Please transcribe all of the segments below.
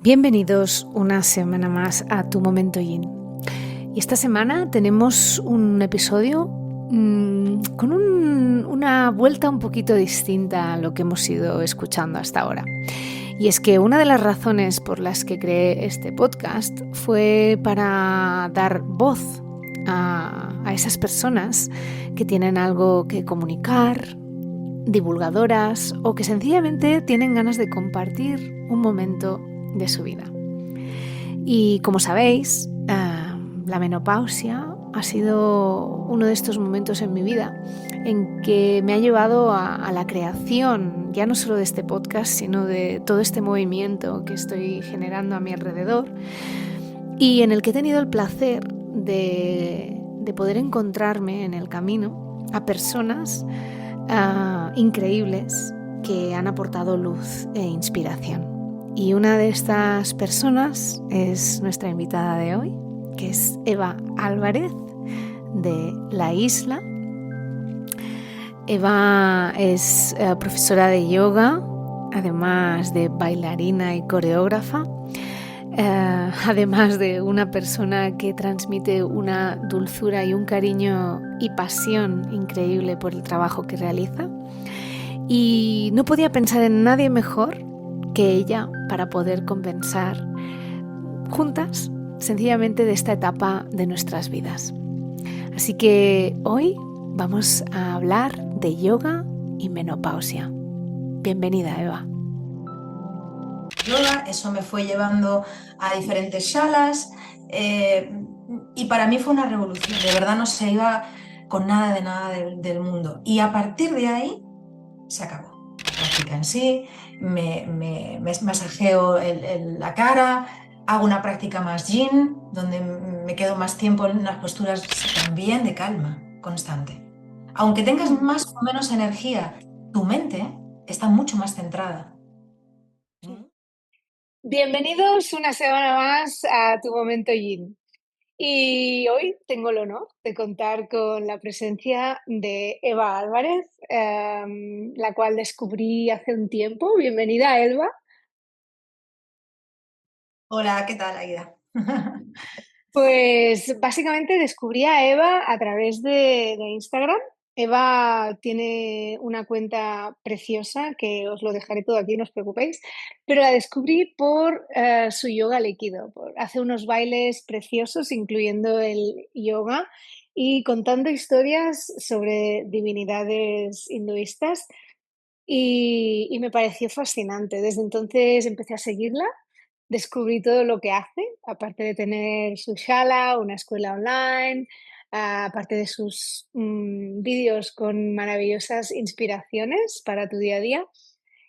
Bienvenidos una semana más a Tu Momento Yin. Y esta semana tenemos un episodio con una vuelta un poquito distinta a lo que hemos ido escuchando hasta ahora. Y es que una de las razones por las que creé este podcast fue para dar voz a esas personas que tienen algo que comunicar, divulgadoras o que sencillamente tienen ganas de compartir un momento de su vida. Y como sabéis, la menopausia ha sido uno de estos momentos en mi vida en que me ha llevado a la creación, ya no solo de este podcast, sino de todo este movimiento que estoy generando a mi alrededor y en el que he tenido el placer de poder encontrarme en el camino a personas increíbles que han aportado luz e inspiración. Y una de estas personas es nuestra invitada de hoy, que es Eva Álvarez de La Isla. Eva es profesora de yoga, además de bailarina y coreógrafa, además de una persona que transmite una dulzura y un cariño y pasión increíble por el trabajo que realiza. Y no podía pensar en nadie mejor que ella para poder conversar juntas sencillamente de esta etapa de nuestras vidas. Así que hoy vamos a hablar de yoga y menopausia. Bienvenida, Eva. Yoga, eso me fue llevando a diferentes salas y para mí fue una revolución, de verdad no se iba con nada del mundo. Y a partir de ahí se acabó. La práctica en sí, me masajeo la cara, hago una práctica más yin, donde me quedo más tiempo en unas posturas también de calma constante. Aunque tengas más o menos energía, tu mente está mucho más centrada. Bienvenidos una semana más a Tu Momento Yin. Y hoy tengo el honor de contar con la presencia de Eva Álvarez, la cual descubrí hace un tiempo. Bienvenida, Eva. Hola, ¿qué tal, Aida? Pues básicamente descubrí a Eva a través de Instagram. Eva tiene una cuenta preciosa que os lo dejaré todo aquí, no os preocupéis, pero la descubrí por su yoga líquido. Hace unos bailes preciosos, incluyendo el yoga, y contando historias sobre divinidades hinduistas, y me pareció fascinante. Desde entonces empecé a seguirla. Descubrí todo lo que hace, aparte de tener su shala, una escuela online, aparte de sus vídeos con maravillosas inspiraciones para tu día a día.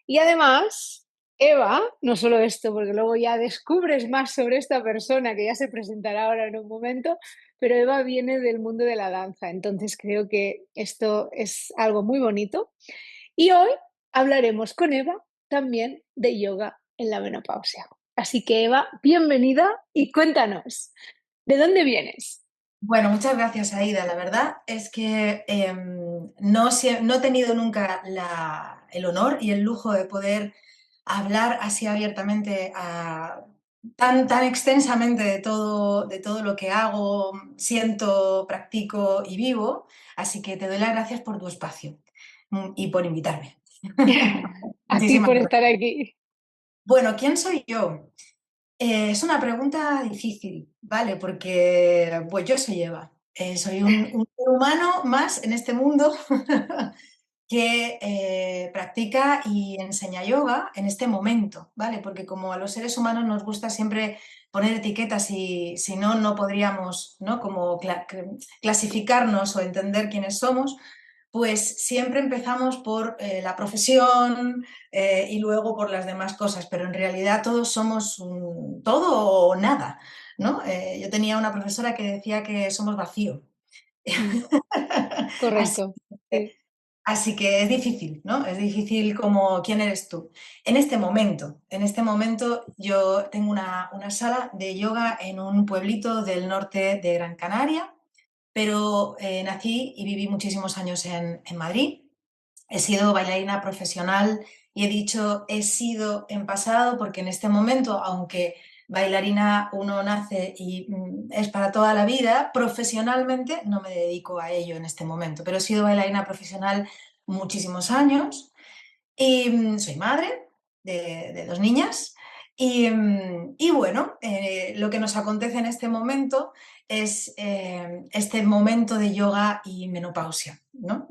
Y además, Eva, no solo esto, porque luego ya descubres más sobre esta persona que ya se presentará ahora en un momento, pero Eva viene del mundo de la danza, entonces creo que esto es algo muy bonito. Y hoy hablaremos con Eva también de yoga en la menopausia. Así que Eva, bienvenida y cuéntanos, ¿de dónde vienes? Bueno, muchas gracias, Aida. La verdad es que no he tenido nunca el honor y el lujo de poder hablar así abiertamente, tan extensamente de todo lo que hago, siento, practico y vivo. Así que te doy las gracias por tu espacio y por invitarme. A ti Muchísimas por gracias. estar aquí. Bueno, ¿quién soy yo? Es una pregunta difícil, ¿vale? Porque pues yo soy Eva. Soy un ser humano más en este mundo que practica y enseña yoga en este momento, ¿vale? Porque como a los seres humanos nos gusta siempre poner etiquetas y si no, no podríamos, ¿no? Como clasificarnos o entender quiénes somos, pues siempre empezamos por la profesión y luego por las demás cosas, pero en realidad todos somos todo o nada, ¿no? Yo tenía una profesora que decía que somos vacío. Mm, Así correcto. que, Sí. así que es difícil, ¿no? Es difícil como quién eres tú. En este momento yo tengo una sala de yoga en un pueblito del norte de Gran Canaria, pero nací y viví muchísimos años en Madrid. He sido bailarina profesional Y he dicho he sido en pasado porque en este momento, aunque bailarina uno nace y es para toda la vida, profesionalmente no me dedico a ello en este momento, pero he sido bailarina profesional muchísimos años y soy madre de dos niñas. Y bueno, lo que nos acontece en este momento es este momento de yoga y menopausia, ¿no?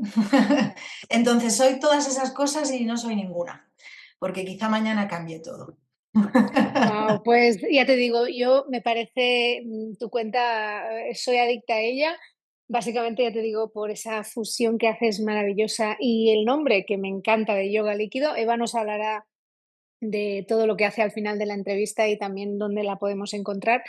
Entonces soy todas esas cosas y no soy ninguna, porque quizá mañana cambie todo. Wow, pues ya te digo, yo me parece tu cuenta, soy adicta a ella. Básicamente, ya te digo, por esa fusión que haces maravillosa y el nombre que me encanta de yoga líquido. Eva nos hablará de todo lo que hace al final de la entrevista y también dónde la podemos encontrar.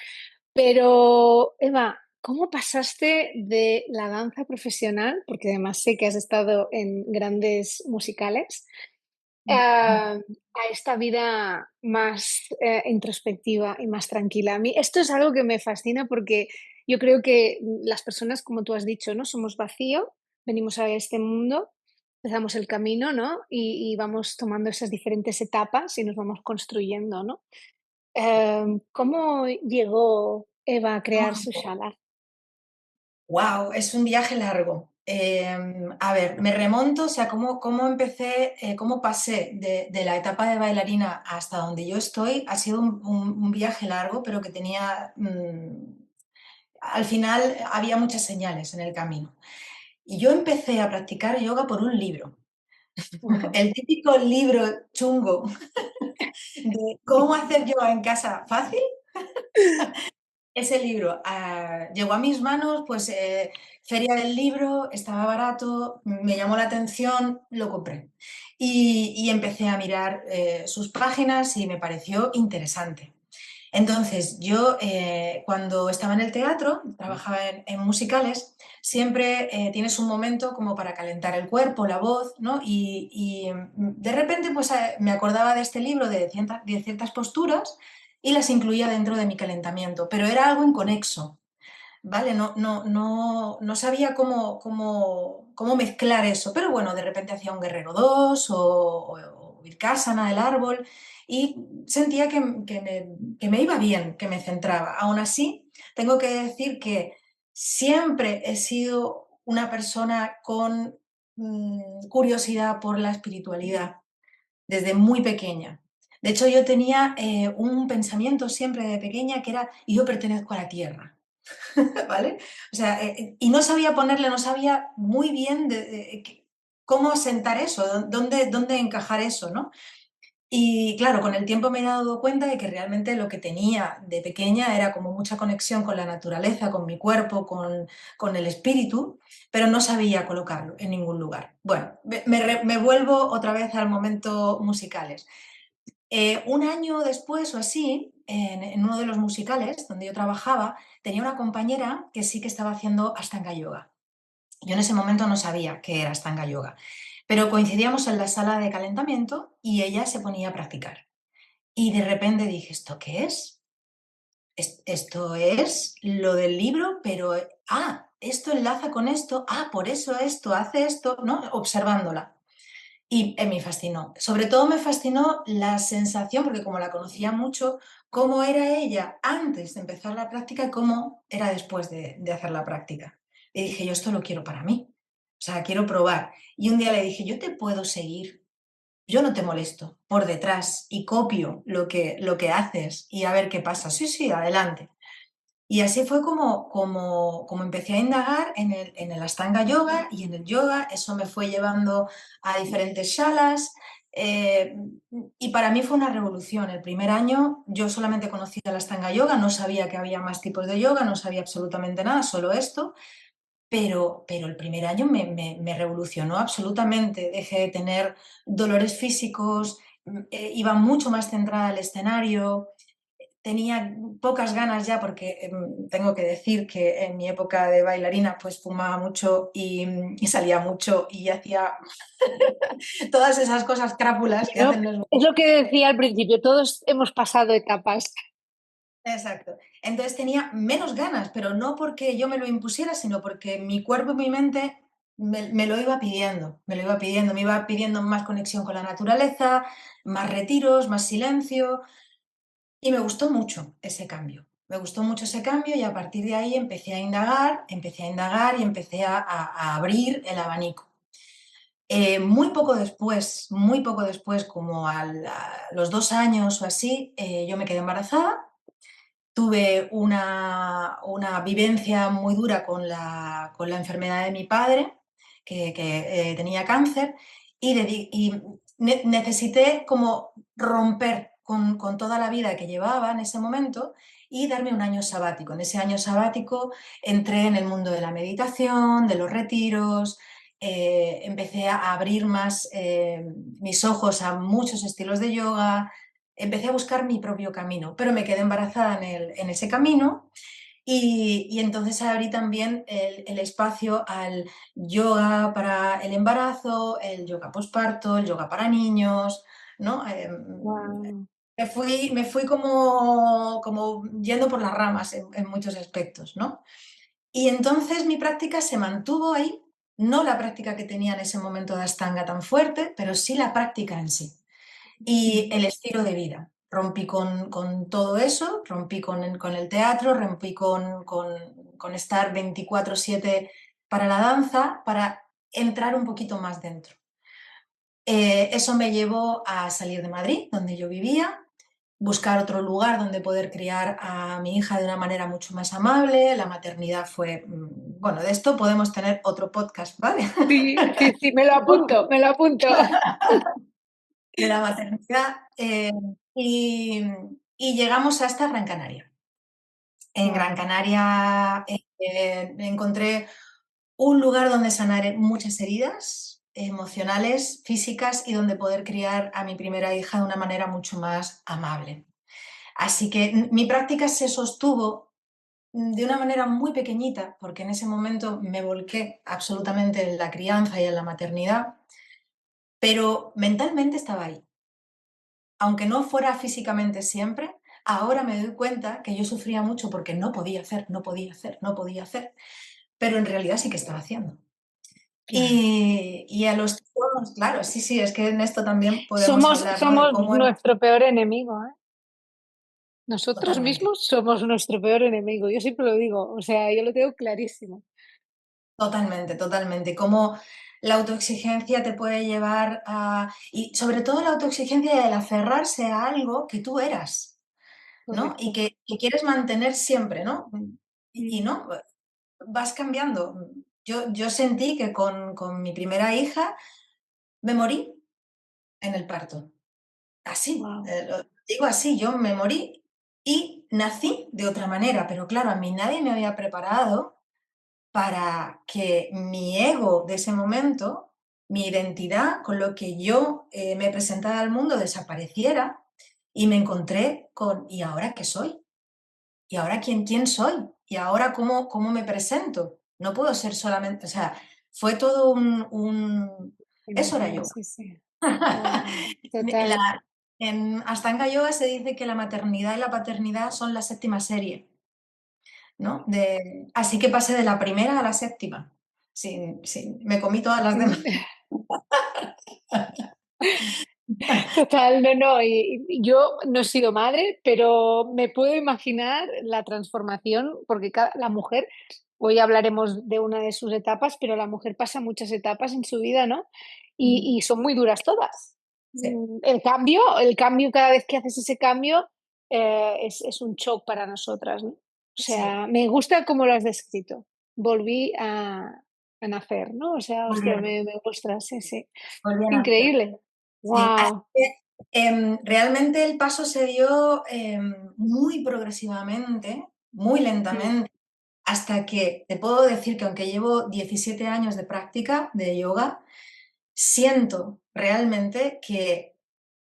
Pero, Eva, ¿cómo pasaste de la danza profesional? Porque además sé que has estado en grandes musicales a esta vida más introspectiva y más tranquila. A mí esto es algo que me fascina porque yo creo que las personas, como tú has dicho, ¿no? Somos vacío, venimos a este mundo, empezamos el camino, ¿no? Y vamos tomando esas diferentes etapas y nos vamos construyendo, ¿no? ¿Cómo llegó Eva a crear su shala? Wow, es un viaje largo. A ver, me remonto, o sea, cómo empecé, cómo pasé de la etapa de bailarina hasta donde yo estoy, ha sido un viaje largo, pero que tenía, al final había muchas señales en el camino. Y yo empecé a practicar yoga por un libro, Wow. el típico libro chungo de cómo hacer yoga en casa fácil. Ese libro llegó a mis manos, pues feria del libro, estaba barato, me llamó la atención, lo compré. Y empecé a mirar sus páginas y me pareció interesante. Entonces, yo cuando estaba en el teatro, trabajaba en musicales, siempre tienes un momento como para calentar el cuerpo, la voz, ¿no? Y de repente pues me acordaba de este libro de ciertas posturas y las incluía dentro de mi calentamiento, pero era algo inconexo, ¿vale? No sabía cómo mezclar eso, pero bueno, de repente hacía un Guerrero 2 o Virkasana, el árbol, y sentía que me iba bien, que me centraba. Aún así, tengo que decir que siempre he sido una persona con curiosidad por la espiritualidad, desde muy pequeña. De hecho, yo tenía un pensamiento siempre de pequeña que era, yo pertenezco a la tierra. ¿Vale? O sea, y no sabía ponerle, no sabía muy bien cómo sentar eso, dónde encajar eso, ¿no? Y claro, con el tiempo me he dado cuenta de que realmente lo que tenía de pequeña era como mucha conexión con la naturaleza, con mi cuerpo, con el espíritu, pero no sabía colocarlo en ningún lugar. Bueno, me vuelvo otra vez al momento musicales. Un año después o así, en uno de los musicales donde yo trabajaba, tenía una compañera que sí que estaba haciendo Ashtanga Yoga. Yo en ese momento no sabía qué era Ashtanga Yoga, pero coincidíamos en la sala de calentamiento y ella se ponía a practicar. Y de repente dije, ¿esto qué es? Esto es lo del libro, pero, esto enlaza con esto, por eso esto hace esto, ¿no? Observándola. Y me fascinó. Sobre todo me fascinó la sensación, porque como la conocía mucho, cómo era ella antes de empezar la práctica y cómo era después de hacer la práctica. Y dije, yo esto lo quiero para mí. O sea, quiero probar. Y un día le dije, yo te puedo seguir, yo no te molesto por detrás y copio lo que haces y a ver qué pasa. Sí, sí, adelante. Y así fue como empecé a indagar en el Ashtanga Yoga y en el yoga. Eso me fue llevando a diferentes shalas. eh, y para mí fue una revolución. El primer año yo solamente conocía el Ashtanga Yoga, no sabía que había más tipos de yoga, no sabía absolutamente nada, solo esto. Pero el primer año me revolucionó absolutamente. Dejé de tener dolores físicos, iba mucho más centrada al escenario. Tenía pocas ganas ya porque tengo que decir que en mi época de bailarina pues fumaba mucho y salía mucho y hacía todas esas cosas crápulas que ¿No? hacen los... Es lo que decía al principio, todos hemos pasado etapas. Exacto. Entonces tenía menos ganas, pero no porque yo me lo impusiera, sino porque mi cuerpo y mi mente me lo iba pidiendo, me iba pidiendo más conexión con la naturaleza, más retiros, más silencio, y me gustó mucho ese cambio. Me gustó mucho ese cambio y a partir de ahí empecé a indagar y empecé a abrir el abanico. Muy poco después, como los 2 años o así, yo me quedé embarazada. Tuve una vivencia muy dura con la enfermedad de mi padre, que tenía cáncer, y necesité como romper con toda la vida que llevaba en ese momento y darme un año sabático. En ese año sabático entré en el mundo de la meditación, de los retiros, empecé a abrir más mis ojos a muchos estilos de yoga, empecé a buscar mi propio camino, pero me quedé embarazada en ese camino y entonces abrí también el espacio al yoga para el embarazo, el yoga posparto, el yoga para niños, ¿no? Wow. Me fui como yendo por las ramas en muchos aspectos, ¿no? Y entonces mi práctica se mantuvo ahí, no la práctica que tenía en ese momento de Ashtanga tan fuerte, pero sí la práctica en sí y el estilo de vida. Rompí con todo eso, rompí con el teatro, rompí con estar 24/7 para la danza, para entrar un poquito más dentro. Eso me llevó a salir de Madrid, donde yo vivía, buscar otro lugar donde poder criar a mi hija de una manera mucho más amable. La maternidad fue, bueno, de esto podemos tener otro podcast, ¿vale? Sí, sí, sí, me lo apunto, me lo apunto. De la maternidad y llegamos hasta Gran Canaria. En Gran Wow, Canaria encontré un lugar donde sanar muchas heridas emocionales, físicas y donde poder criar a mi primera hija de una manera mucho más amable. Así que mi práctica se sostuvo de una manera muy pequeñita, porque en ese momento me volqué absolutamente en la crianza y en la maternidad, pero mentalmente estaba ahí. Aunque no fuera físicamente siempre, ahora me doy cuenta que yo sufría mucho porque no podía hacer, no podía hacer, no podía hacer, pero en realidad sí que estaba haciendo. claro. Y a los chicos, claro, sí, sí, es que en esto también podemos Somos, hablar, ¿no? De somos cómo nuestro peor enemigo, ¿eh? Nosotros totalmente, mismos somos nuestro peor enemigo. Yo siempre lo digo, o sea, yo lo tengo clarísimo. totalmente, totalmente, cómo la autoexigencia te puede llevar a, y sobre todo la autoexigencia del aferrarse a algo que tú eras, ¿no? Y Correcto. que quieres mantener siempre, ¿no? Y Mm, no, vas cambiando. Yo sentí que con mi primera hija me morí en el parto. Así, wow, lo digo así, yo me morí y nací de otra manera, pero claro, a mí nadie me había preparado para que mi ego de ese momento, mi identidad, con lo que yo me presentaba al mundo, desapareciera y me encontré con, ¿y ahora qué soy? ¿Y ahora quién soy? ¿Y ahora cómo me presento? No puedo ser solamente, o sea, fue todo eso era emoción, yoga. sí, sí. Wow, total. La- en Ashtanga Yoga se dice que la maternidad y la paternidad son la séptima serie, ¿no? Así que pasé de la primera a la séptima. Me comí todas las demás. Total, no, no. Y yo no he sido madre, pero me puedo imaginar la transformación, porque la mujer, hoy hablaremos de una de sus etapas, pero la mujer pasa muchas etapas en su vida, ¿no? Y son muy duras todas. Sí, El cambio, cada vez que haces ese cambio, es un shock para nosotras, ¿no? O sí, sea, me gusta cómo lo has descrito. Volví a nacer, ¿no? O sea, muy hostia, bien, me gusta, sí, sí. muy bien hacer. Increíble. Sí, así Wow. que realmente el paso se dio muy progresivamente, muy Mm, lentamente, hasta que te puedo decir que aunque llevo 17 años de práctica de yoga, siento realmente que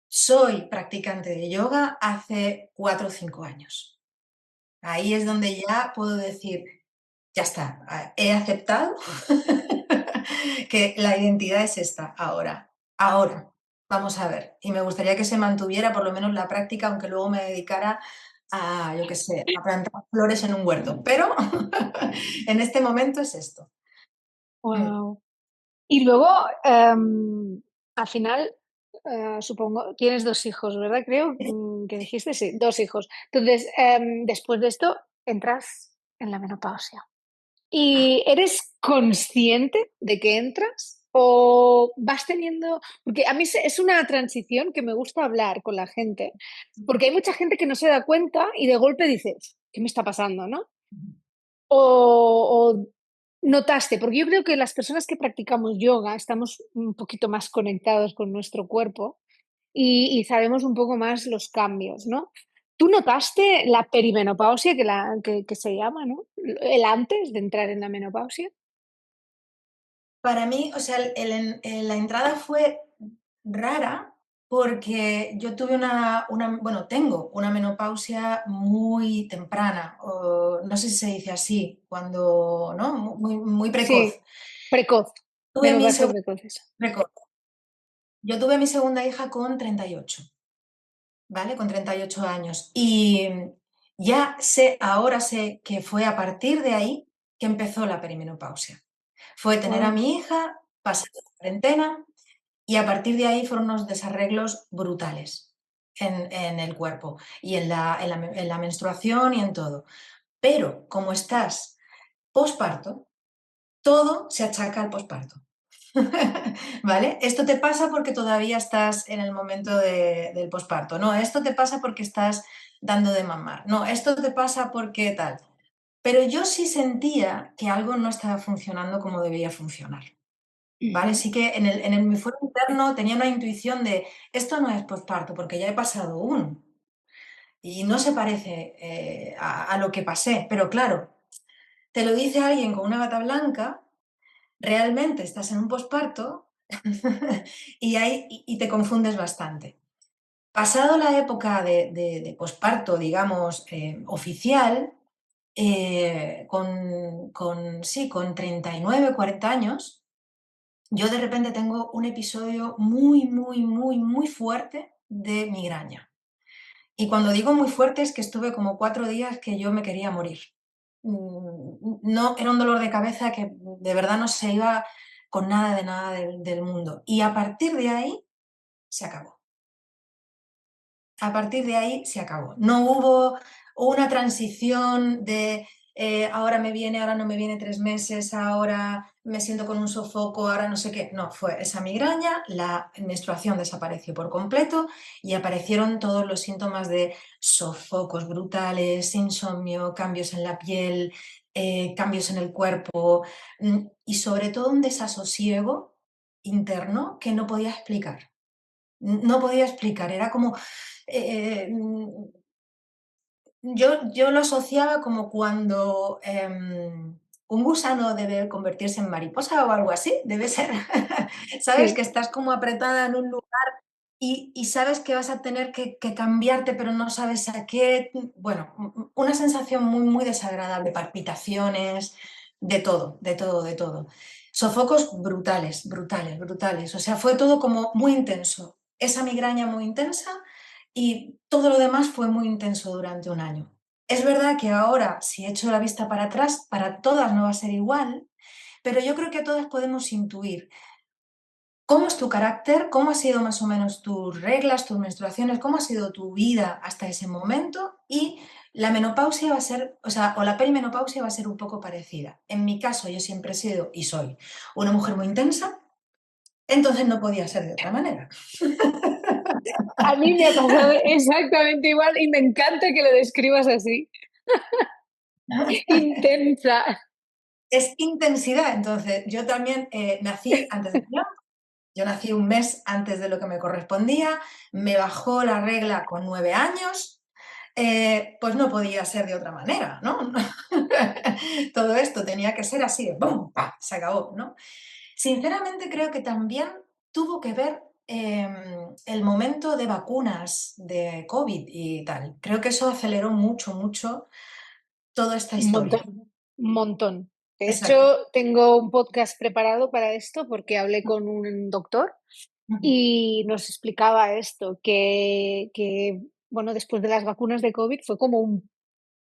soy practicante de yoga hace 4 o 5 años. Ahí es donde ya puedo decir, ya está, he aceptado que la identidad es esta ahora. Ahora, vamos a ver. Y me gustaría que se mantuviera por lo menos la práctica, aunque luego me dedicara a, yo qué sé, a plantar flores en un huerto. Pero en este momento es esto. Mm. wow. Y luego, al final, supongo, tienes dos hijos, ¿verdad? Creo que dijiste, sí, dos hijos. Entonces, después de esto, entras en la menopausia. ¿Y eres consciente de que entras? ¿O vas teniendo...? Porque a mí es una transición que me gusta hablar con la gente, porque hay mucha gente que no se da cuenta y de golpe dices, ¿qué me está pasando, no? O notaste, porque yo creo que las personas que practicamos yoga estamos un poquito más conectados con nuestro cuerpo y sabemos un poco más los cambios, ¿no? ¿Tú notaste la perimenopausia que se llama, ¿no? El antes de entrar en la menopausia. Para mí, o sea, la entrada fue rara porque yo tuve bueno, tengo una menopausia muy temprana, o no sé si se dice así, cuando, ¿no? Muy precoz. Sí, precoz, Tuve mi menopausia segunda, precoz, eso. yo tuve mi segunda hija con 38, ¿vale? Con 38 años. Y ya sé, ahora sé que fue a partir de ahí que empezó la perimenopausia. Fue tener a Wow. mi hija, pasar la cuarentena y a partir de ahí fueron unos desarreglos brutales en el cuerpo y en la menstruación y en todo. Pero como estás posparto, todo se achaca al posparto. ¿Vale? Esto te pasa porque todavía estás en el momento del posparto. No, esto te pasa porque estás dando de mamar. No, esto te pasa porque tal. Pero yo sí sentía que algo no estaba funcionando como debía funcionar. ¿Vale? Ujú. Sí que en mi fuero interno tenía una intuición de esto no es posparto porque ya he pasado uno y no se parece a lo que pasé. Pero claro, te lo dice alguien con una bata blanca, realmente estás en un posparto y te confundes bastante. Pasado la época de posparto, digamos, oficial, sí, con 39 40 años, yo de repente tengo un episodio muy, muy, muy, muy fuerte de migraña. Y cuando digo muy fuerte es que estuve como 4 días que yo me quería morir. No, era un dolor de cabeza que de verdad no se iba con nada de nada del mundo. Y a partir de ahí se acabó. A partir de ahí se acabó. No hubo una transición de ahora me viene, ahora no me viene 3 meses, ahora me siento con un sofoco, ahora no sé qué. No, fue esa migraña, la menstruación desapareció por completo y aparecieron todos los síntomas de sofocos brutales, insomnio, cambios en la piel, cambios en el cuerpo y sobre todo un desasosiego interno que no podía explicar. No podía explicar, era como yo lo asociaba como cuando un gusano debe convertirse en mariposa o algo así, debe ser, ¿sabes? Que Sí. estás como apretada en un lugar y sabes que vas a tener que cambiarte, pero no sabes a qué. Bueno, una sensación muy, muy desagradable, palpitaciones, de todo, de todo, de todo. Sofocos brutales, brutales, brutales. O sea, fue todo como muy intenso. Esa migraña muy intensa y todo lo demás fue muy intenso durante un año. Es verdad que ahora, si echo la vista para atrás, para todas no va a ser igual, pero yo creo que todas podemos intuir cómo es tu carácter, cómo ha sido más o menos tus reglas, tus menstruaciones, cómo ha sido tu vida hasta ese momento y la menopausia va a ser, o sea, o la perimenopausia va a ser un poco parecida. En mi caso, yo siempre he sido y soy una mujer muy intensa, entonces no podía ser de otra manera. A mí me ha pasado exactamente igual y me encanta que lo describas así. Intensa. Es intensidad, entonces yo también nací antes de tiempo. Yo nací un mes antes de lo que me correspondía, me bajó la regla con 9 años, pues no podía ser de otra manera, ¿no? Todo esto tenía que ser así, de ¡pum! ¡Pa! Se acabó, ¿no? Sinceramente creo que también tuvo que ver el momento de vacunas de COVID y tal. Creo que eso aceleró mucho, mucho toda esta Un montón, historia. un montón. De Exacto. hecho, tengo un podcast preparado para esto porque hablé con un doctor Ujú, y nos explicaba esto, bueno, después de las vacunas de COVID fue como un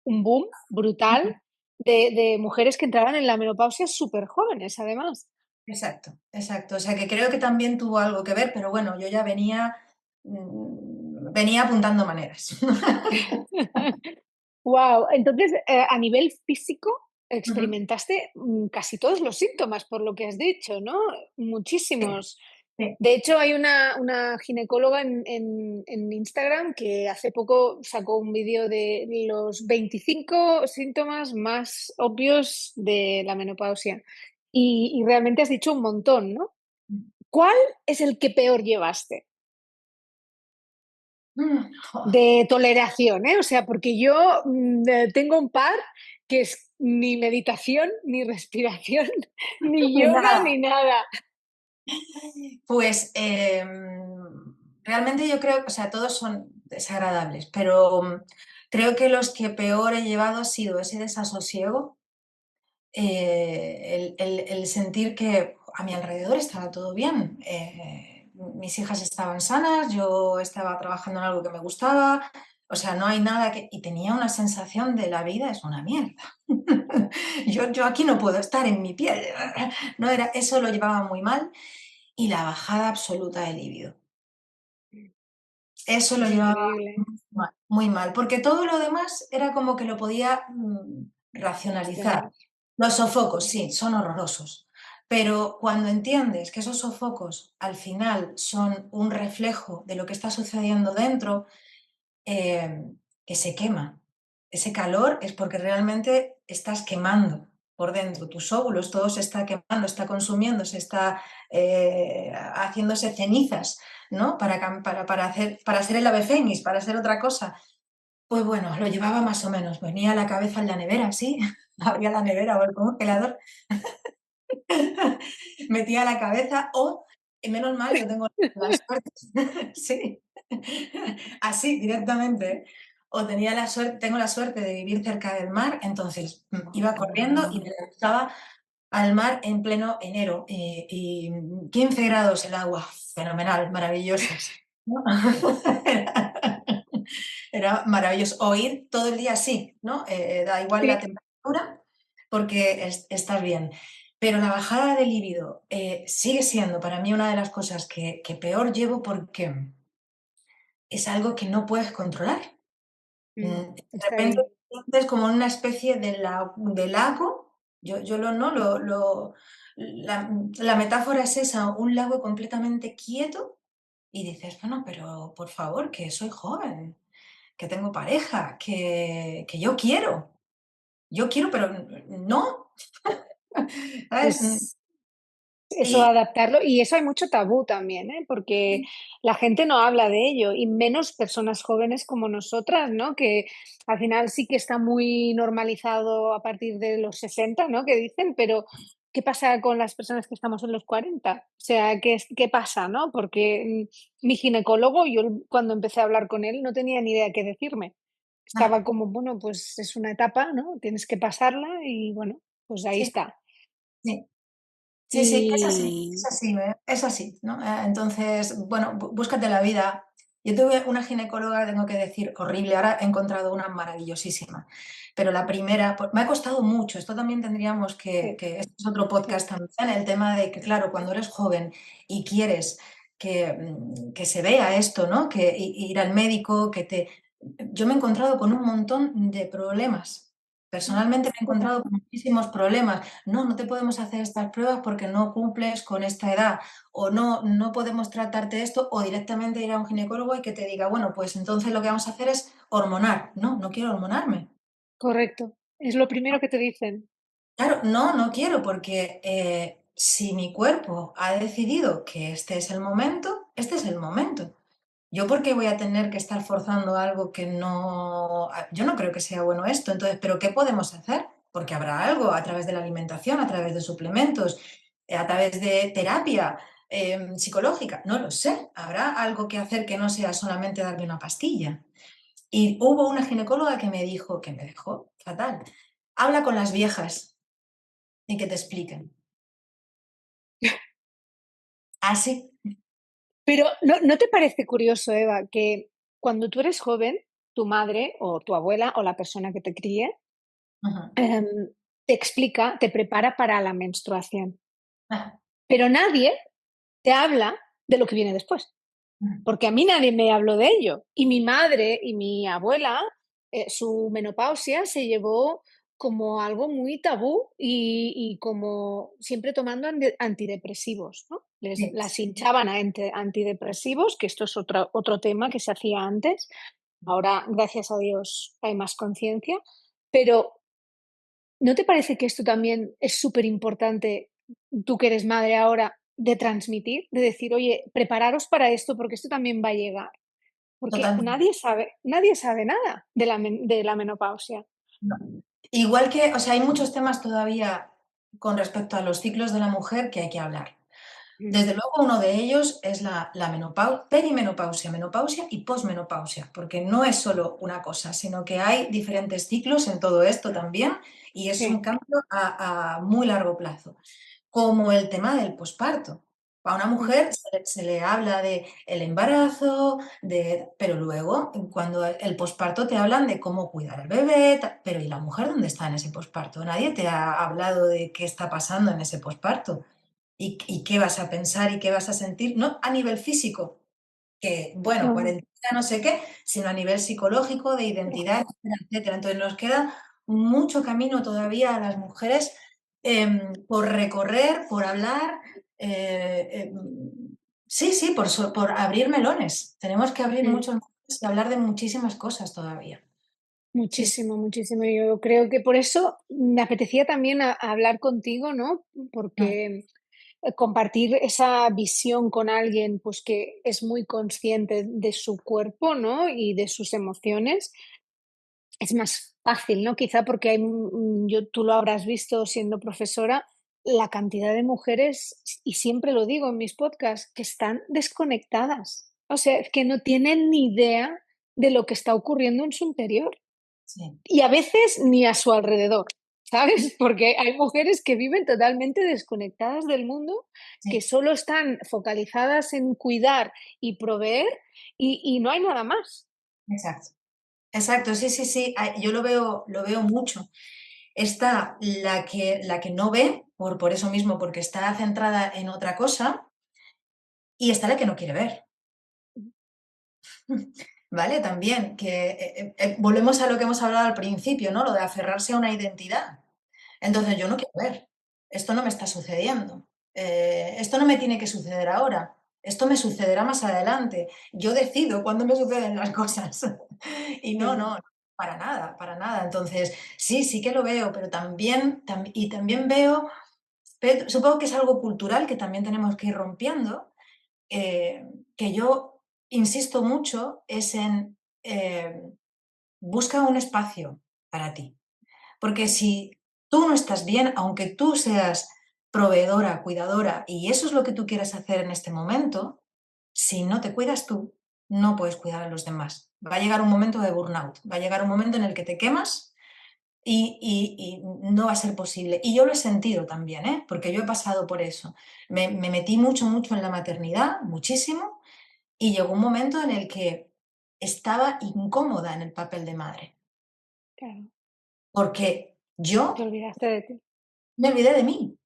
boom brutal ujú. de mujeres que entraban en la menopausia súper jóvenes, además. exacto, exacto. O sea que creo que también tuvo algo que ver, pero bueno, yo ya venía apuntando maneras. Wow, entonces a nivel físico Ujú. experimentaste casi todos los síntomas, por lo que has dicho, ¿no? Sí, Muchísimos. sí. De hecho, hay una ginecóloga en Instagram que hace poco sacó un vídeo de los 25 síntomas más obvios de la menopausia. Y realmente has dicho un montón, ¿no? ¿Cuál es el que peor llevaste? Jo, De toleración, ¿eh? O sea, porque yo tengo un par que es ni meditación, ni respiración, ni ni yoga, nada. ni nada. Pues realmente yo creo, o sea, todos son desagradables, pero creo que los que peor he llevado ha sido ese desasosiego, el sentir que a mi alrededor estaba todo bien. Mis hijas estaban sanas, yo estaba trabajando en algo que me gustaba, o sea, no hay nada que... Y tenía una sensación de la vida es una mierda. Yo aquí no puedo estar en mi piel. No era, eso lo llevaba muy mal y la bajada absoluta de libido. Eso lo Es llevaba increíble. muy mal, porque todo lo demás era como que lo podía Gestionar. racionalizar. Los sofocos, sí, son horrorosos, pero cuando entiendes que esos sofocos al final son un reflejo de lo que está sucediendo dentro, eh, que se quema. Ese calor es porque realmente estás quemando por dentro. Tus óvulos, todo se está quemando, está consumiendo, se está haciéndose cenizas, ¿no? Para hacer el ave fénix, para hacer otra cosa. Pues bueno, lo llevaba más o menos. Venía la cabeza en la nevera, sí. Abría la nevera o el congelador, metía la cabeza o, menos mal, yo tengo la suerte, sí, así directamente. O tenía la suerte, tengo la suerte de vivir cerca del mar, entonces iba corriendo y me lanzaba al mar en pleno enero y 15 grados el agua, fenomenal, maravilloso. ¿No? Era maravilloso. O ir todo el día así, ¿no? Da igual la Sí, temperatura porque estás bien. Pero la bajada de líbido sigue siendo para mí una de las cosas que peor llevo porque es algo que no puedes controlar. De está repente ahí. te sientes como en una especie de lago. Yo lo, no, la metáfora es esa, un lago completamente quieto y dices, bueno, pero por favor, que soy joven, que tengo pareja, que yo quiero, pero no, ¿sabes? Es eso, Y adaptarlo. Y eso hay mucho tabú también, ¿eh? Porque la gente no habla de ello, y menos personas jóvenes como nosotras, ¿no? Que al final sí que está muy normalizado a partir de los 60, ¿no? Que dicen, pero ¿qué pasa con las personas que estamos en los 40? O sea, ¿qué pasa, no? Porque mi ginecólogo, yo cuando empecé a hablar con él no tenía ni idea qué decirme. ah, Estaba como, bueno, pues es una etapa, ¿no? Tienes que pasarla y bueno, pues ahí sí, está. sí. Sí, sí, Y es así, ¿eh? Es así, ¿no? Entonces, bueno, búscate la vida. Yo tuve una ginecóloga, tengo que decir, horrible, ahora he encontrado una maravillosísima, pero la primera, me ha costado mucho, esto también tendríamos sí, esto es otro sí. podcast también, el tema de que, claro, cuando eres joven y quieres que se vea esto, ¿no? Que ir al médico, que te... Yo me he encontrado con un montón de problemas. Personalmente me he encontrado con muchísimos problemas. No, no te podemos hacer estas pruebas porque no cumples con esta edad, o no, no podemos tratarte esto, o directamente ir a un ginecólogo y que te diga, bueno, pues entonces lo que vamos a hacer es hormonar. No, no quiero hormonarme. Correcto. Es lo primero que te dicen. Claro, no, no quiero porque si mi cuerpo ha decidido que este es el momento, este es el momento. ¿Yo por qué voy a tener que estar forzando algo que no... Yo no creo que sea bueno esto. Entonces, ¿pero qué podemos hacer? Porque habrá algo a través de la alimentación, a través de suplementos, a través de terapia psicológica. No lo sé. Habrá algo que hacer que no sea solamente darme una pastilla. Y hubo una ginecóloga que me dijo, que me dejó fatal, habla con las viejas y que te expliquen. Así. Pero ¿no te parece curioso, Eva, que cuando tú eres joven, tu madre o tu abuela o la persona que te críe, Ujú. em, te explica, te prepara para la menstruación? pero nadie te habla de lo que viene después. Porque a mí nadie me habló de ello. Y mi madre y mi abuela, su menopausia se llevó como algo muy tabú y como siempre tomando antidepresivos, ¿no? Sí, Las hinchaban a antidepresivos, que esto es otro tema que se hacía antes. Ahora, gracias a Dios, hay más conciencia. Pero ¿no te parece que esto también es súper importante, tú que eres madre ahora, de transmitir? De decir, oye, prepararos para esto porque esto también va a llegar. Porque totalmente. nadie sabe nada de la menopausia. No. Igual que, o sea, hay muchos temas todavía con respecto a los ciclos de la mujer que hay que hablar. Mm, Desde luego, uno de ellos es la perimenopausia, menopausia y posmenopausia, porque no es solo una cosa, sino que hay diferentes ciclos en todo esto también y es un sí, cambio a muy largo plazo, como el tema del posparto. A una mm, mujer se le habla de el embarazo, pero luego cuando el posparto te hablan de cómo cuidar al bebé, pero ¿y la mujer dónde está en ese posparto? Nadie te ha hablado de qué está pasando en ese posparto y qué vas a pensar y qué vas a sentir, no a nivel físico, que bueno, no, cuarentena, no sé qué, sino a nivel psicológico, de identidad, lógico. etcétera, etcétera. Entonces nos queda mucho camino todavía a las mujeres por recorrer, por hablar. Sí, sí, por abrir melones. Tenemos que abrir Mm, muchos melones y hablar de muchísimas cosas todavía. Sí, sí. muchísimo, muchísimo. Yo creo que por eso me apetecía también hablar contigo, ¿no? Mm, Porque compartir esa visión con alguien, pues que es muy consciente de su cuerpo, ¿no? Y de sus emociones, es más fácil, ¿no? Quizá porque tú lo habrás visto siendo profesora, la cantidad de mujeres, y siempre lo digo en mis podcasts, que están desconectadas. O sea, que no tienen ni idea de lo que está ocurriendo en su interior Sí, y a veces ni a su alrededor, ¿sabes? Porque hay mujeres que viven totalmente desconectadas del mundo, que sí, solo están focalizadas en cuidar y proveer y no hay nada más. exacto. Exacto, sí, sí, sí. Yo lo veo mucho. Está la que no ve, por eso mismo, porque está centrada en otra cosa, y está la que no quiere ver. ¿Vale? También, que volvemos a lo que hemos hablado al principio, ¿no? Lo de aferrarse a una identidad. Entonces, yo no quiero ver. Esto no me está sucediendo. Esto no me tiene que suceder ahora. Esto me sucederá más adelante. Yo decido cuándo me suceden las cosas. Y no, Claro, no, para nada, para nada. Entonces, sí, sí que lo veo, pero también, y también veo, pero supongo que es algo cultural que también tenemos que ir rompiendo, que yo insisto mucho es en busca un espacio para ti. Porque si tú no estás bien, aunque tú seas proveedora, cuidadora, y eso es lo que tú quieres hacer en este momento, si no te cuidas tú, no puedes cuidar a los demás. Va a llegar un momento de burnout, va a llegar un momento en el que te quemas y no va a ser posible. Y yo lo he sentido también, ¿eh? Porque yo he pasado por eso. Me metí mucho, mucho en la maternidad, muchísimo, y llegó un momento en el que estaba incómoda en el papel de madre, claro. porque Te yo olvidaste de ti. me olvidé de mí,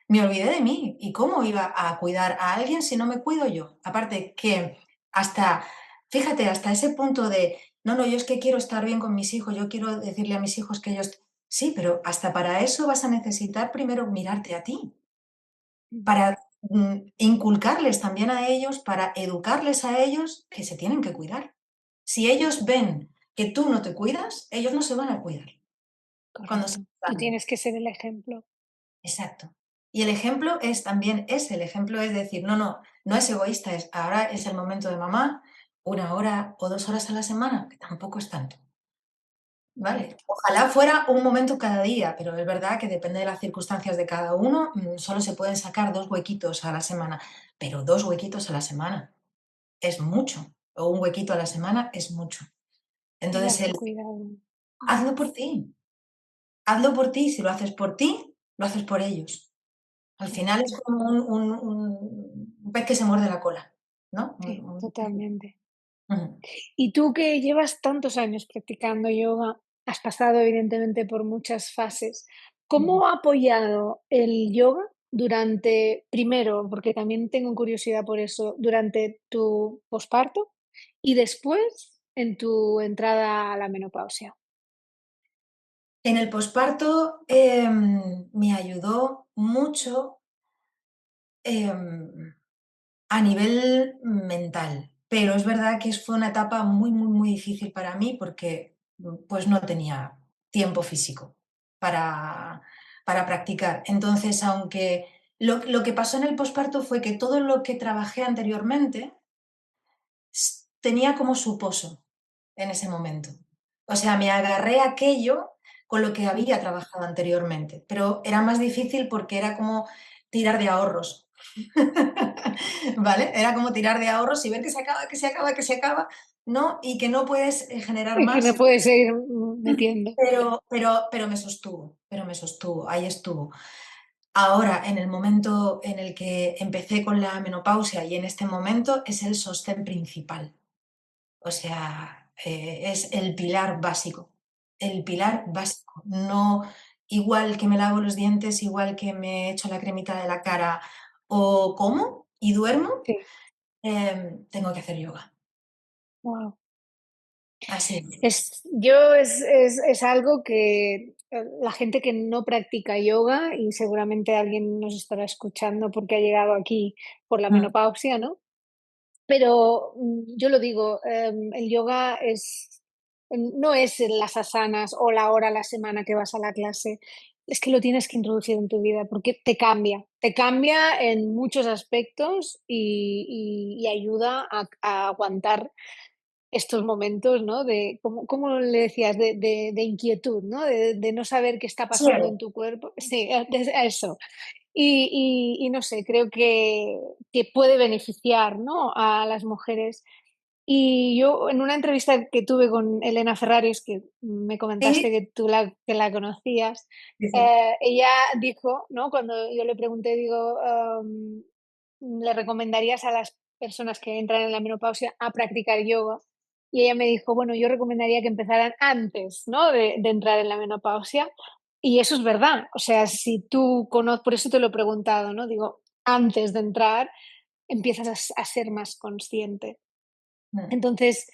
me olvidé de mí. ¿Y cómo iba a cuidar a alguien si no me cuido yo? Aparte que hasta, fíjate, hasta ese punto de, no, no, yo es que quiero estar bien con mis hijos, yo quiero decirle a mis hijos que ellos... Sí, pero hasta para eso vas a necesitar primero mirarte a ti, Mm, para inculcarles también a ellos, para educarles a ellos que se tienen que cuidar. Si ellos ven que tú no te cuidas, ellos no se van a cuidar cuando correcto. sean Tú grandes. tienes que ser el ejemplo. Exacto. Y el ejemplo es también ese, el ejemplo es decir, no, no, no es egoísta, es ahora es el momento de mamá, 1 hora o 2 horas a la semana, que tampoco es tanto. ¿Vale? Correcto. Ojalá fuera un momento cada día, pero es verdad que depende de las circunstancias de cada uno, solo se pueden sacar 2 huequitos a la semana, pero 2 huequitos a la semana es mucho, o un huequito a la semana es mucho. Y Entonces, darse cuidado. Mm, hazlo por ti, hazlo por ti, si lo haces por ti, lo haces por ellos. Al final es correcto. como un pez que se muerde la cola, ¿no? Sí, totalmente. Ujú, Y tú que llevas tantos años practicando yoga, has pasado evidentemente por muchas fases. ujú. ¿Cómo ha apoyado el yoga primero, porque también tengo curiosidad por eso, durante tu posparto y después en tu entrada a la menopausia? En el posparto me ayudó mucho em, a nivel mental, pero es verdad que fue una etapa muy, muy, muy difícil para mí porque pues no tenía tiempo físico para, para practicar. Entonces, aunque lo que pasó en el posparto fue que todo lo que trabajé anteriormente tenía como su pozo en ese momento. O sea, me agarré a aquello con lo que Mm. había trabajado anteriormente, pero era más difícil porque era como tirar de ahorros. ¿Vale? Era como tirar de ahorros y ver que se acaba, que se acaba, que se acaba, ¿no? Y que no puedes generar Y que no más, puedes seguir metiendo. pero pero me sostuvo, ahí estuvo. Ahora, en el momento en el que empecé con la menopausia y en este momento es el sostén principal. O sea, es el pilar básico. El pilar básico. No igual que me lavo los dientes, igual que me echo la cremita de la cara o como y duermo, Sí, tengo que hacer yoga. wow. Así es. Es algo que la gente que no practica yoga, y seguramente alguien nos estará escuchando porque ha llegado aquí por la Mm, menopausia, ¿no? Pero yo lo digo, el yoga no es en las asanas o la hora a la semana que vas a la clase, es que lo tienes que introducir en tu vida porque te cambia en muchos aspectos y ayuda a aguantar estos momentos, ¿no? De, ¿cómo le decías? De inquietud, ¿no? De no saber qué está pasando en ciego. tu cuerpo. Sí, a eso. Y no sé, creo que puede beneficiar, ¿no? A las mujeres. Y yo en una entrevista que tuve con Elena Ferraris, que me comentaste Sí, que la conocías, sí, sí. ella dijo, ¿no? Cuando yo le pregunté, digo, ¿le recomendarías a las personas que entran en la menopausia a practicar yoga? Y ella me dijo, bueno, yo recomendaría que empezaran antes, ¿no? De entrar en la menopausia. Y eso es verdad. O sea, si tú conoces, por eso te lo he preguntado, ¿no? Digo, antes de entrar, empiezas a ser más consciente. Mm. Entonces,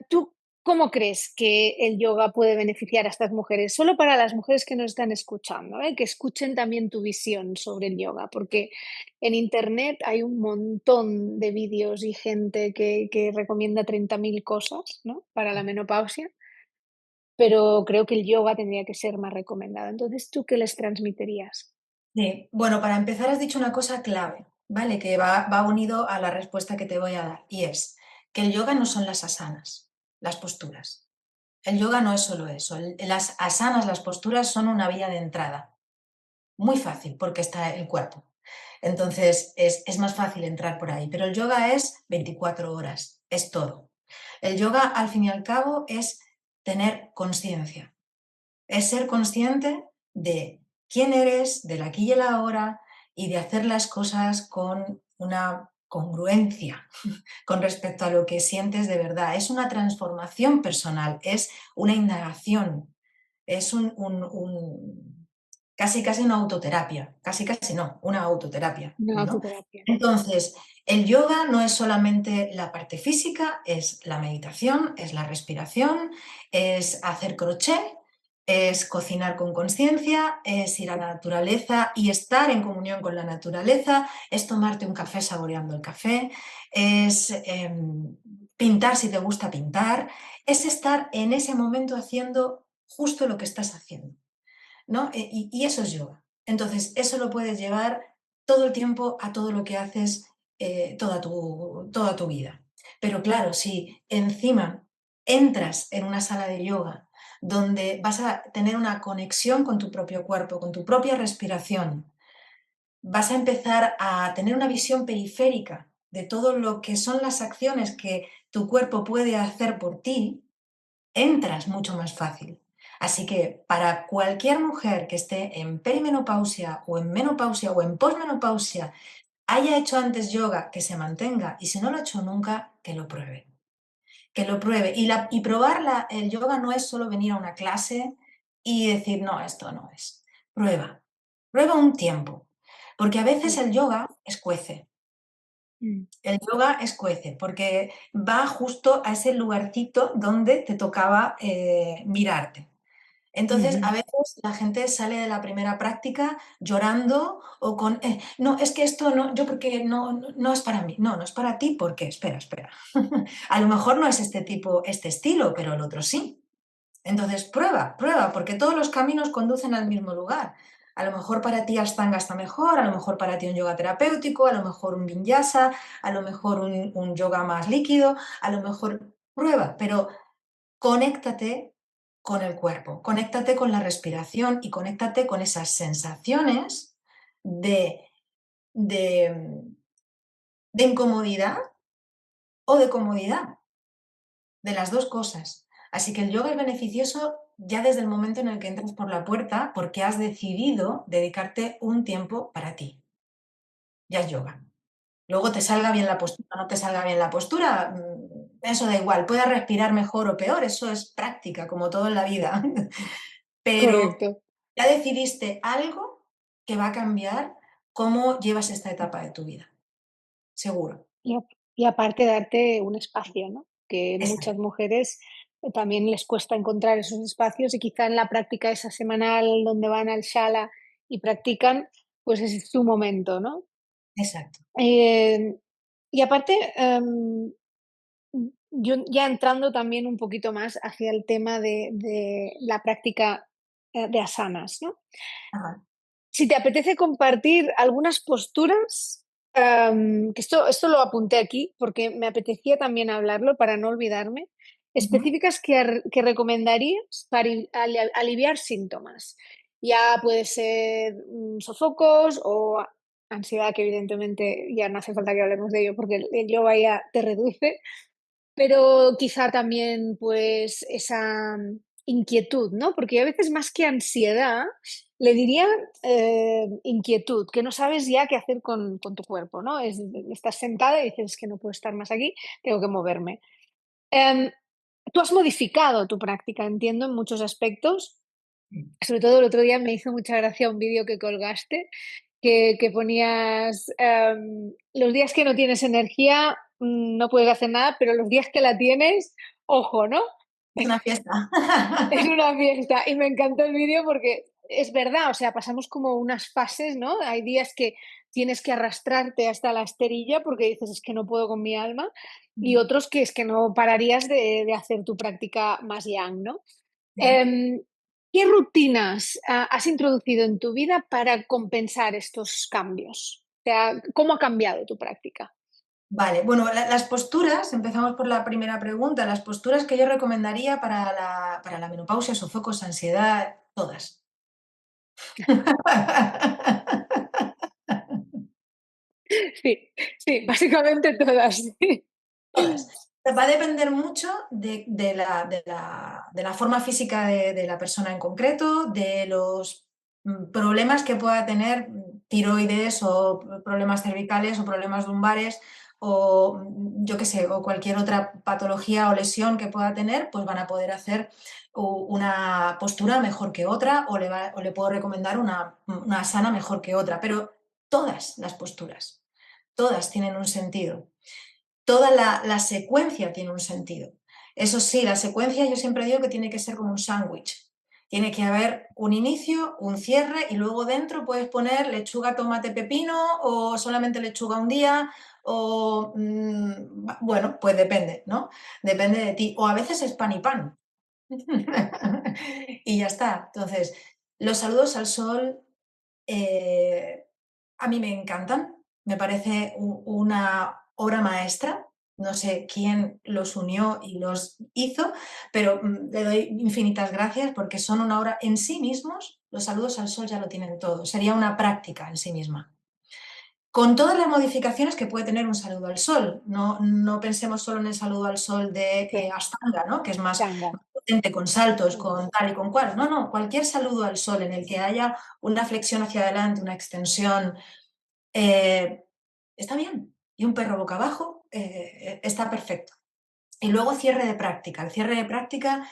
¿tú cómo crees que el yoga puede beneficiar a estas mujeres? Solo para las mujeres que nos están escuchando, ¿eh? Que escuchen también tu visión sobre el yoga, porque en Internet hay un montón de vídeos y gente que recomienda 30.000 cosas, ¿no? Para la menopausia, pero creo que el yoga tendría que ser más recomendado. Entonces, ¿tú qué les transmitirías? Sí. Bueno, para empezar has dicho una cosa clave, ¿vale? Que va unido a la respuesta que te voy a dar, y es que el yoga no son las asanas, las posturas. El yoga no es solo eso. Las asanas, las posturas son una vía de entrada. Muy fácil, porque está el cuerpo. Entonces es más fácil entrar por ahí. Pero el yoga es 24 horas, es todo. El yoga, al fin y al cabo, es tener conciencia. Es ser consciente de quién eres, del aquí y el ahora, y de hacer las cosas con una congruencia con respecto a lo que sientes de verdad. Es una transformación personal, es una indagación, es casi casi una autoterapia, casi casi no, una autoterapia, Una ¿no? autoterapia. Entonces, el yoga no es solamente la parte física, es la meditación, es la respiración, es hacer crochet, es cocinar con conciencia, es ir a la naturaleza y estar en comunión con la naturaleza, es tomarte un café saboreando el café, es pintar si te gusta pintar, es estar en ese momento haciendo justo lo que estás haciendo, ¿no? Y eso es yoga. Entonces, eso lo puedes llevar todo el tiempo a todo lo que haces toda tu vida. Pero claro, si encima entras en una sala de yoga donde vas a tener una conexión con tu propio cuerpo, con tu propia respiración, vas a empezar a tener una visión periférica de todo lo que son las acciones que tu cuerpo puede hacer por ti, entras mucho más fácil. Así que para cualquier mujer que esté en perimenopausia o en menopausia o en posmenopausia, haya hecho antes yoga, que se mantenga, y si no lo ha hecho nunca, que lo pruebe. Que lo pruebe. Y probar el yoga no es solo venir a una clase y decir, no, esto no es. Prueba. Prueba un tiempo. Porque a veces Mm, el yoga escuece. mm, El yoga escuece porque va justo a ese lugarcito donde te tocaba mirarte. Entonces, a ujú. veces la gente sale de la primera práctica llorando o con, no, es que esto no, yo creo que no es para mí. No, no es para ti, ¿por qué? Espera, espera. A lo mejor no es este tipo, este estilo, pero el otro sí. Entonces, prueba, prueba, porque todos los caminos conducen al mismo lugar. A lo mejor para ti Ashtanga está mejor, a lo mejor para ti un yoga terapéutico, a lo mejor un vinyasa, a lo mejor un yoga más líquido, a lo mejor prueba, pero conéctate con el cuerpo, conéctate con la respiración y conéctate con esas sensaciones de, de, de incomodidad o de comodidad, de las dos cosas. Así que el yoga es beneficioso ya desde el momento en el que entras por la puerta porque has decidido dedicarte un tiempo para ti. Ya es yoga. Luego te salga bien la postura, no te salga bien la postura, eso da igual. Puedes respirar mejor o peor, eso es práctica, como todo en la vida. Pero Correcto. ya decidiste algo que va a cambiar cómo llevas esta etapa de tu vida. Seguro. Y, y aparte darte un espacio, ¿no? Que muchas Exacto. mujeres también les cuesta encontrar esos espacios y quizá en la práctica esa semanal donde van al shala y practican, pues ese es su momento, ¿no? Exacto. Eh, y aparte, yo ya entrando también un poquito más hacia el tema de la práctica de asanas, ¿no? Ajá. Si te apetece compartir algunas posturas, que esto lo apunté aquí porque me apetecía también hablarlo para no olvidarme, Ujú. específicas que recomendarías para aliviar síntomas. Ya puede ser sofocos o ansiedad, que evidentemente ya no hace falta que hablemos de ello porque el yoga ya te reduce, pero quizá también, pues, esa inquietud, ¿no? Porque a veces más que ansiedad, le diría, inquietud, que no sabes ya qué hacer con tu cuerpo, ¿no? Estás sentada y dices: "Es que no puedo estar más aquí, tengo que moverme". Em, Tú has modificado tu práctica, entiendo, en muchos aspectos. Sobre todo el otro día me hizo mucha gracia un vídeo que colgaste, que ponías, los días que no tienes energía, no puedes hacer nada, pero los días que la tienes, ojo, ¿no? Es una fiesta. Es una fiesta. Y me encantó el vídeo porque es verdad, o sea, pasamos como unas fases, ¿no? Hay días que tienes que arrastrarte hasta la esterilla porque dices, es que no puedo con mi alma, y otros que es que no pararías de hacer tu práctica más yang, ¿no? Em, ¿Qué rutinas has introducido en tu vida para compensar estos cambios? O sea, ¿cómo ha cambiado tu práctica? Vale, bueno, las posturas, empezamos por la primera pregunta, las posturas que yo recomendaría para la menopausia, sofocos, ansiedad, todas. Sí, sí, básicamente todas. Sí. Todas. Va a depender mucho de la forma física de la persona en concreto, de los problemas que pueda tener, tiroides o problemas cervicales o problemas lumbares o yo qué sé, o cualquier otra patología o lesión que pueda tener, pues van a poder hacer una postura mejor que otra o le puedo recomendar una sana mejor que otra, pero todas las posturas, todas tienen un sentido. Toda la secuencia tiene un sentido. Eso sí, la secuencia yo siempre digo que tiene que ser como un sándwich. Tiene que haber un inicio, un cierre y luego dentro puedes poner lechuga, tomate, pepino o solamente lechuga un día o, bueno, pues depende, ¿no? Depende de ti. O a veces es pan y pan. Y ya está. Entonces, los saludos al sol eh, a mí me encantan, me parece una obra maestra. No sé quién los unió y los hizo, pero le doy infinitas gracias porque son una obra en sí mismos. Los saludos al sol ya lo tienen todo. Sería una práctica en sí misma. Con todas las modificaciones que puede tener un saludo al sol. No, no pensemos solo en el saludo al sol de Sí, Ashtanga, ¿no? Que es más tanga. potente, con saltos, Mm, con tal y con cual. No, no, cualquier saludo al sol en el que haya una flexión hacia adelante, una extensión, eh, está bien. Y un perro boca abajo está perfecto. Y luego cierre de práctica. El cierre de práctica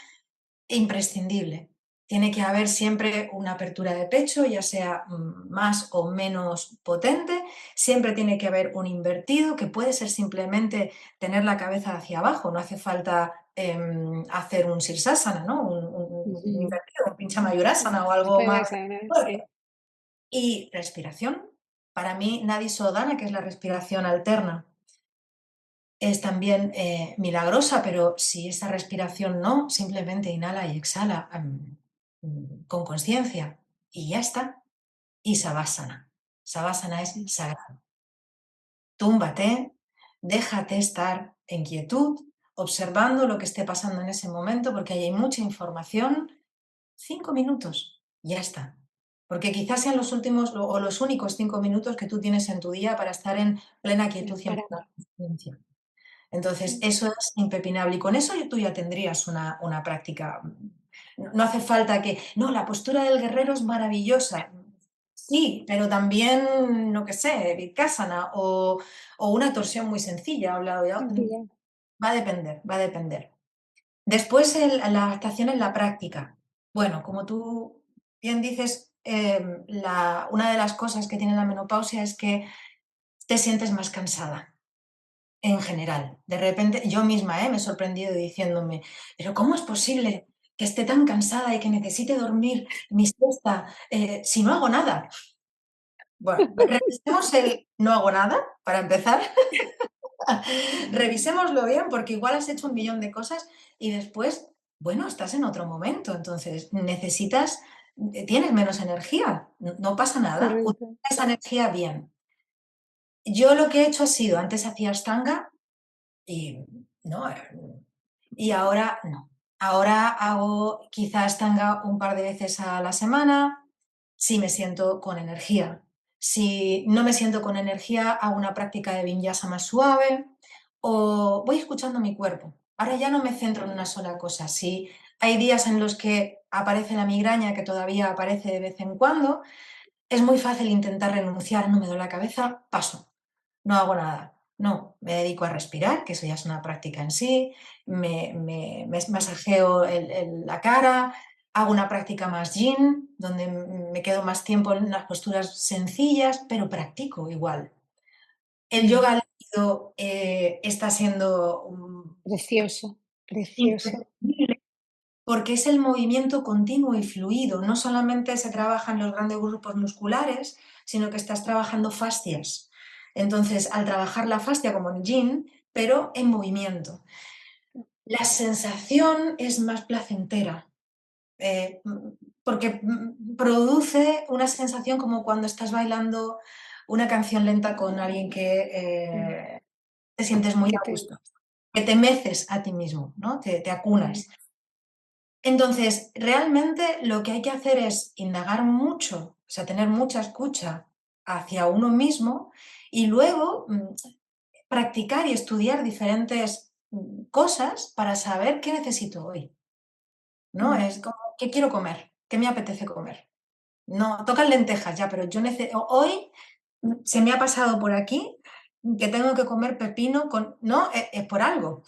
imprescindible. Tiene que haber siempre una apertura de pecho, ya sea más o menos potente. Siempre tiene que haber un invertido, que puede ser simplemente tener la cabeza hacia abajo. No hace falta hacer un sirsasana, ¿no? Un Ujú. invertido, un pincha mayurasana o algo más Sí, fuerte. Y respiración. Para mí, Nadi Sodhana, que es la respiración alterna, es también milagrosa, pero si esa respiración no, simplemente inhala y exhala con conciencia y ya está. Y Savasana. Savasana es sí, sagrado. Túmbate, déjate estar en quietud, observando lo que esté pasando en ese momento, porque ahí hay mucha información. 5 minutos, ya está. Porque quizás sean los últimos o los únicos 5 minutos que tú tienes en tu día para estar en plena quietud y en para, plena conciencia. Entonces, sí, eso es impepinable. Y con eso tú ya tendrías una práctica. No hace falta que, no, la postura del guerrero es maravillosa. Sí, pero también, no que sé, Vipassana o una torsión muy sencilla. sencilla. Va a depender, va a depender. Después, la adaptación en la práctica. Bueno, como tú bien dices, una de las cosas que tiene la menopausia es que te sientes más cansada en general. De repente, yo misma me he sorprendido diciéndome, pero ¿cómo es posible que esté tan cansada y que necesite dormir mi siesta si no hago nada? Bueno, revisemos el no hago nada, para empezar. Revisémoslo bien, porque igual has hecho un millón de cosas y después, bueno, estás en otro momento, entonces tienes menos energía, no pasa nada, Correcto. utiliza esa energía bien. Yo lo que he hecho ha sido, antes hacía Ashtanga y no, y ahora no. Ahora hago quizás Ashtanga un par de veces a la semana, si me siento con energía. Si no me siento con energía, hago una práctica de vinyasa más suave o voy escuchando mi cuerpo. Ahora ya no me centro en una sola cosa. Si hay días en los que aparece la migraña, que todavía aparece de vez en cuando, es muy fácil intentar renunciar, no me duele la cabeza, paso, no hago nada. No, me dedico a respirar, que eso ya es una práctica en sí, me masajeo la cara, hago una práctica más yin, donde me quedo más tiempo en unas posturas sencillas, pero practico igual. El Mm. yoga líquido está siendo Precioso, precioso. imprescindible porque es el movimiento continuo y fluido. No solamente se trabajan los grandes grupos musculares, sino que estás trabajando fascias. Entonces, al trabajar la fascia como en yin, pero en movimiento, la sensación es más placentera. eh, Porque produce una sensación como cuando estás bailando una canción lenta con alguien que Mm. te sientes muy Que a te, gusto, que te meces a ti mismo, ¿no? Te mm, acunas. Entonces, realmente lo que hay que hacer es indagar mucho, o sea, tener mucha escucha hacia uno mismo y luego practicar y estudiar diferentes cosas para saber qué necesito hoy, ¿no? mm. Es como, ¿qué quiero comer? ¿Qué me apetece comer? No, tocan lentejas ya, pero hoy se me ha pasado por aquí que tengo que comer pepino con... No, es por algo.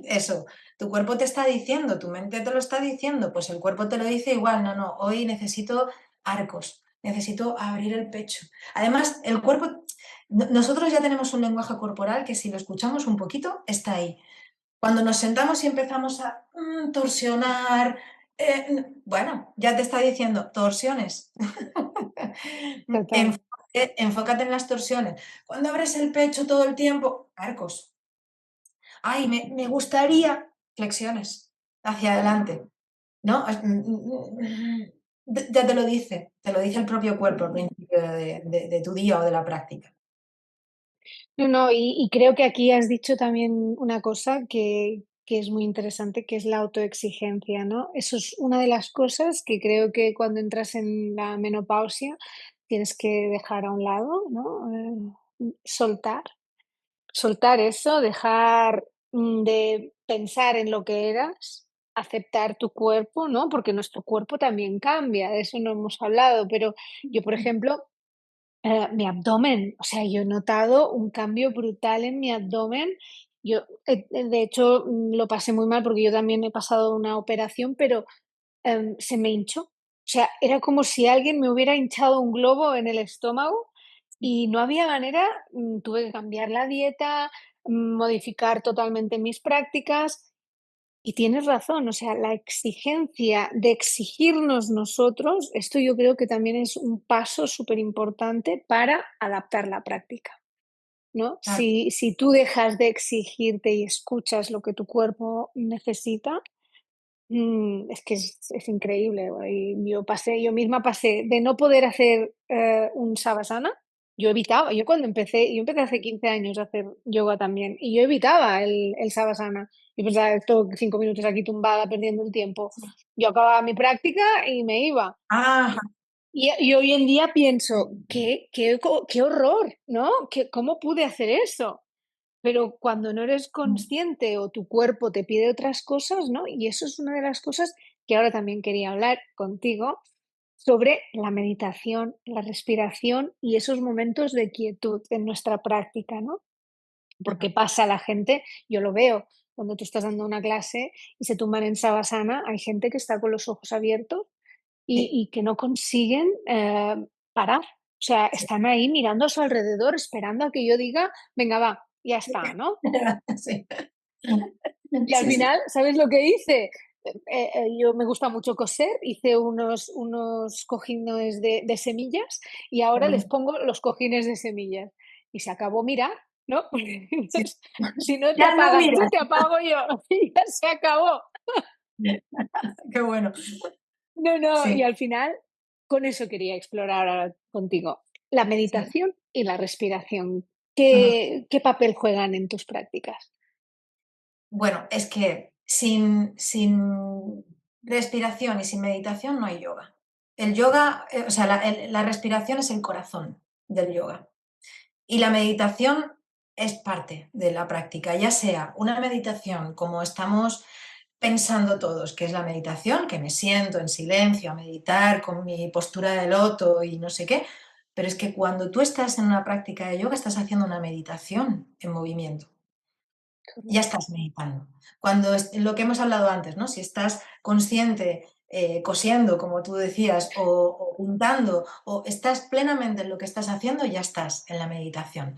Eso, tu cuerpo te está diciendo, tu mente te lo está diciendo, pues el cuerpo te lo dice igual, no, no, hoy necesito arcos, necesito abrir el pecho. Además, el cuerpo, nosotros ya tenemos un lenguaje corporal que si lo escuchamos un poquito, está ahí. Cuando nos sentamos y empezamos a torsionar, bueno, ya te está diciendo torsiones. Total. Enfócate en las torsiones. Cuando abres el pecho todo el tiempo, arcos. Ay, me gustaría flexiones hacia adelante. ¿No? Ya te lo dice el propio cuerpo al principio de tu día o de la práctica. No, no, y creo que aquí has dicho también una cosa que es muy interesante, que es la autoexigencia, ¿no? Eso es una de las cosas que creo que cuando entras en la menopausia tienes que dejar a un lado, ¿no? Soltar, soltar eso, dejar de pensar en lo que eras, aceptar tu cuerpo, ¿no? Porque nuestro cuerpo también cambia, de eso no hemos hablado, pero yo, por ejemplo, mi abdomen, o sea, yo he notado un cambio brutal en mi abdomen. Yo, de hecho, lo pasé muy mal porque yo también he pasado una operación, pero se me hinchó. O sea, era como si alguien me hubiera hinchado un globo en el estómago y no había manera, tuve que cambiar la dieta, modificar totalmente mis prácticas. Y tienes razón, o sea, la exigencia de exigirnos nosotros, esto yo creo que también es un paso súper importante para adaptar la práctica, ¿no? Claro, Si tú dejas de exigirte y escuchas lo que tu cuerpo necesita, es que es increíble. Y yo misma pasé de no poder hacer un savasana, yo evitaba, yo empecé hace 15 años a hacer yoga también, y yo evitaba el savasana. Yo pensaba, esto 5 minutos aquí tumbada, perdiendo el tiempo. sí. Yo acababa mi práctica y me iba. Ah, Y hoy en día pienso, qué horror, ¿no? ¿Cómo pude hacer eso? Pero cuando no eres consciente o tu cuerpo te pide otras cosas, ¿no? Y eso es una de las cosas que ahora también quería hablar contigo sobre la meditación, la respiración y esos momentos de quietud en nuestra práctica, ¿no? Porque ajá, pasa la gente, yo lo veo, cuando tú estás dando una clase y se tumban en savasana, hay gente que está con los ojos abiertos sí, y que no consiguen parar. O sea, sí. están ahí mirando a su alrededor, esperando a que yo diga, venga, va, ya está, ¿no? Sí, Y al sí, sí. final, ¿sabes lo que hice? Yo me gusta mucho coser, hice unos cojines de semillas y Qué ahora les bonito. pongo los cojines de semillas. Y se acabó mirar, ¿no? Sí. Si no te Ya no apagas tú, miras. te apago yo. Y ya se acabó. Qué bueno. No, no, y Sí, al final, con eso quería explorar ahora contigo. La sí. meditación y la respiración. Ujú. ¿Qué papel juegan en tus prácticas? Bueno, es que sin respiración y sin meditación no hay yoga. El yoga, o sea, la respiración es el corazón del yoga. Y la meditación es parte de la práctica, ya sea una meditación como estamos pensando todos, que es la meditación, que me siento en silencio a meditar con mi postura de loto y no sé qué, pero es que cuando tú estás en una práctica de yoga estás haciendo una meditación en movimiento, ya Correcto. estás meditando. Cuando lo que hemos hablado antes, ¿no? Si estás consciente, cosiendo, como tú decías, o pintando, o estás plenamente en lo que estás haciendo, ya estás en la meditación.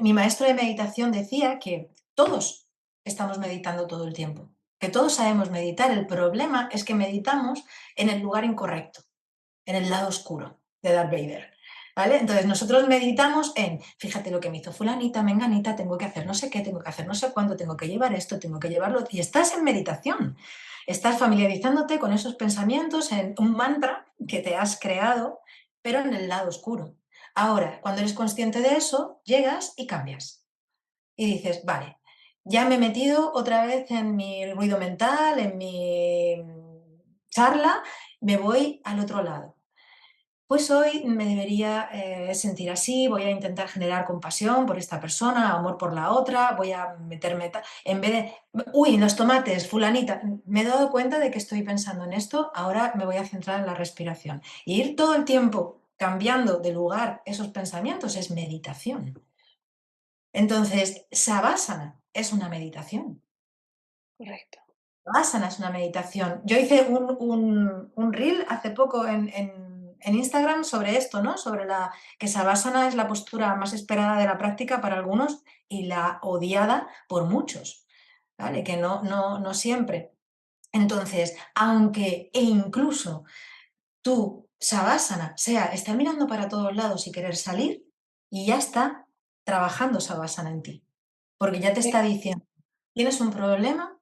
Mi maestro de meditación decía que todos estamos meditando todo el tiempo, que todos sabemos meditar. El problema es que meditamos en el lugar incorrecto, en el lado oscuro de Darth Vader. ¿Vale? Entonces nosotros meditamos en, fíjate lo que me hizo fulanita, menganita, tengo que hacer no sé qué, tengo que hacer no sé cuánto, tengo que llevar esto, tengo que llevarlo, y estás en meditación, estás familiarizándote con esos pensamientos en un mantra que te has creado, pero en el lado oscuro. Ahora, cuando eres consciente de eso, llegas y cambias. Y dices, vale, ya me he metido otra vez en mi ruido mental, en mi charla, me voy al otro lado. Pues hoy me debería sentir así, voy a intentar generar compasión por esta persona, amor por la otra, voy a meterme, en vez de, uy, los tomates, fulanita, me he dado cuenta de que estoy pensando en esto, ahora me voy a centrar en la respiración. Y ir todo el tiempo cambiando de lugar esos pensamientos es meditación. Entonces, Savasana es una meditación. Correcto. Asana es una meditación. Yo hice un reel hace poco en Instagram sobre esto, ¿no? Sobre que Savasana es la postura más esperada de la práctica para algunos y la odiada por muchos, ¿vale? Que no siempre. Entonces, aunque e incluso tú, Savasana, sea estar mirando para todos lados y querer salir, y ya está trabajando Savasana en ti, porque ya te está Sí, diciendo, tienes un problema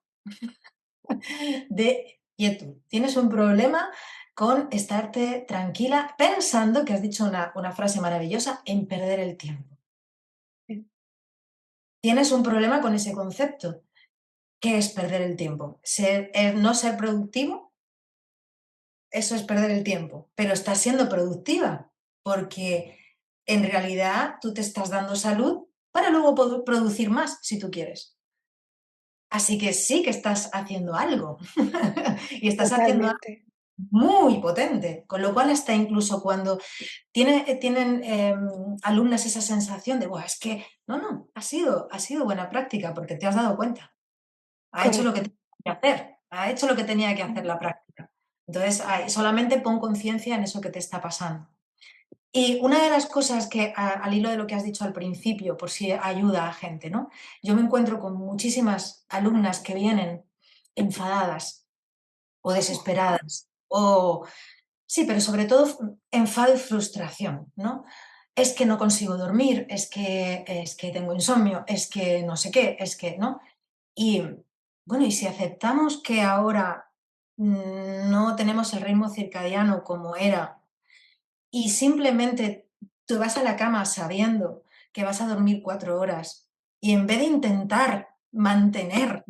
de quietud. Tienes un problema con estarte tranquila pensando que has dicho una frase maravillosa en perder el tiempo. sí, Tienes un problema con ese concepto. ¿Qué es perder el tiempo? No ser productivo, eso es perder el tiempo, pero estás siendo productiva porque en realidad tú te estás dando salud para luego poder producir más si tú quieres. Así que sí que estás haciendo algo y estás haciendo totalmente. muy potente, con lo cual hasta incluso cuando tienen alumnas esa sensación de, "Buah, es que no, ha sido buena práctica porque te has dado cuenta, ha hecho lo que Correcto. tenía que hacer, ha hecho lo que tenía que hacer la práctica. Entonces, solamente pon conciencia en eso que te está pasando. Y una de las cosas que, al hilo de lo que has dicho al principio, por si ayuda a gente, ¿no? Yo me encuentro con muchísimas alumnas que vienen enfadadas o desesperadas, o sí, pero sobre todo enfado y frustración, ¿no? Es que no consigo dormir, es que tengo insomnio, es que no sé qué, es que, ¿no? Y bueno, y si aceptamos que ahora no tenemos el ritmo circadiano como era y simplemente tú vas a la cama sabiendo que vas a dormir 4 horas y en vez de intentar mantener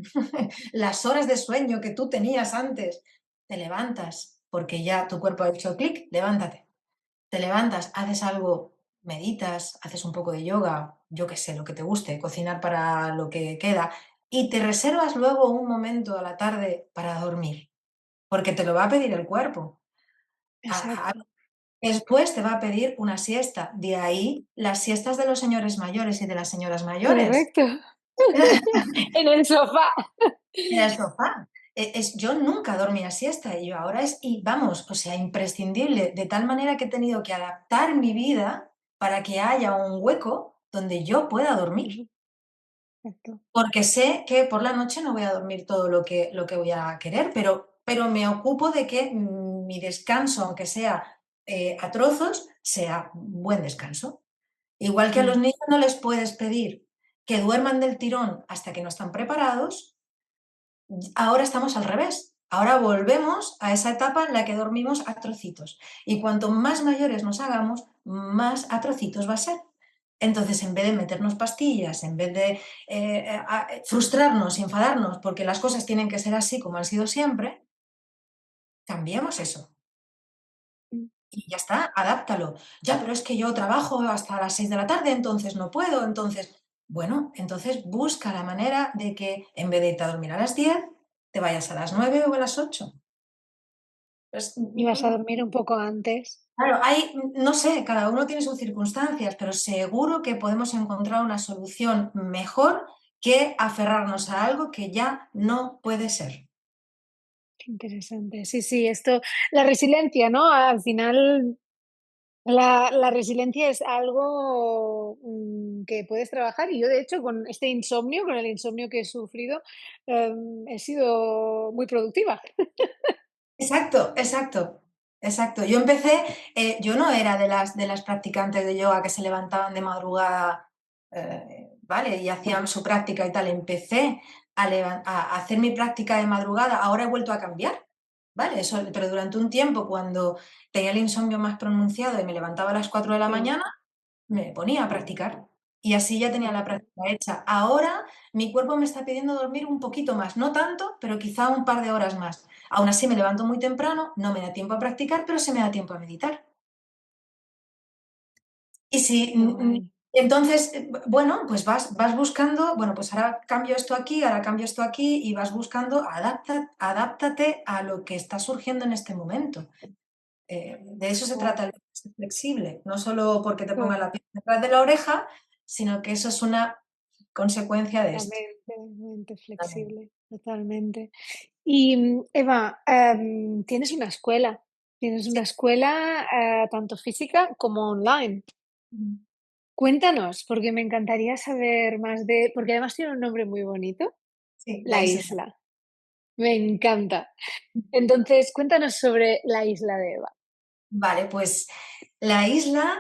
las horas de sueño que tú tenías antes, te levantas porque ya tu cuerpo ha hecho clic, levántate. Te levantas, haces algo, meditas, haces un poco de yoga, yo qué sé, lo que te guste, cocinar para lo que queda, y te reservas luego un momento a la tarde para dormir, porque te lo va a pedir el cuerpo. Exacto. Después te va a pedir una siesta. De ahí las siestas de los señores mayores y de las señoras mayores. Correcto. En el sofá. En el sofá. Yo nunca dormía siesta y yo ahora y vamos, o sea, imprescindible, de tal manera que he tenido que adaptar mi vida para que haya un hueco donde yo pueda dormir. Ujú, exacto. Porque sé que por la noche no voy a dormir todo lo que voy a querer, pero me ocupo de que mi descanso, aunque sea a trozos, sea un buen descanso. Igual que a los Mm. niños no les puedes pedir que duerman del tirón hasta que no están preparados, ahora estamos al revés. Ahora volvemos a esa etapa en la que dormimos a trocitos. Y cuanto más mayores nos hagamos, más a trocitos va a ser. Entonces, en vez de meternos pastillas, en vez de frustrarnos y enfadarnos porque las cosas tienen que ser así como han sido siempre, cambiemos eso. Mm. Y ya está, adáptalo. Ya, pero es que yo trabajo hasta las 6 de la tarde, entonces no puedo. Entonces, bueno, entonces busca la manera de que en vez de irte a dormir a las 10 te vayas a las 9 o a las 8. Pues, Y vas a dormir un poco antes. claro, no sé, cada uno tiene sus circunstancias, pero seguro que podemos encontrar una solución mejor que aferrarnos a algo que ya no puede ser. Qué interesante. Sí, sí, esto, la resiliencia, ¿no? Al final, la resiliencia es algo que puedes trabajar y yo, de hecho, con este insomnio, con el insomnio que he sufrido, he sido muy productiva. Exacto, exacto, exacto. Yo no era de las practicantes de yoga que se levantaban de madrugada, ¿vale? Y hacían su práctica y tal. Empecé a hacer mi práctica de madrugada, ahora he vuelto a cambiar, ¿vale? Pero durante un tiempo, cuando tenía el insomnio más pronunciado y me levantaba a las 4 de la Sí, mañana, me ponía a practicar. Y así ya tenía la exacto. práctica hecha. Ahora mi cuerpo me está pidiendo dormir un poquito más, no tanto, pero quizá un par de horas más. Aún así me levanto muy temprano, no me da tiempo a practicar, pero se me da tiempo a meditar. Y si, Qué guay. entonces, bueno, pues vas buscando, bueno, pues ahora cambio esto aquí, ahora cambio esto aquí y vas buscando, adáptate a lo que está surgiendo en este momento. De eso se trata Guay. el ser flexible, no solo porque te ponga la Correcto. piel detrás de la oreja, sino que eso es una consecuencia de La esto. mente También. flexible, totalmente. Y, Eva, tienes Sí. una escuela, tanto física como online. Cuéntanos, porque me encantaría saber más porque además tiene un nombre muy bonito, Sí, la La isla. Isla. Me encanta. Entonces, cuéntanos sobre La Isla de Eva. Vale, pues la isla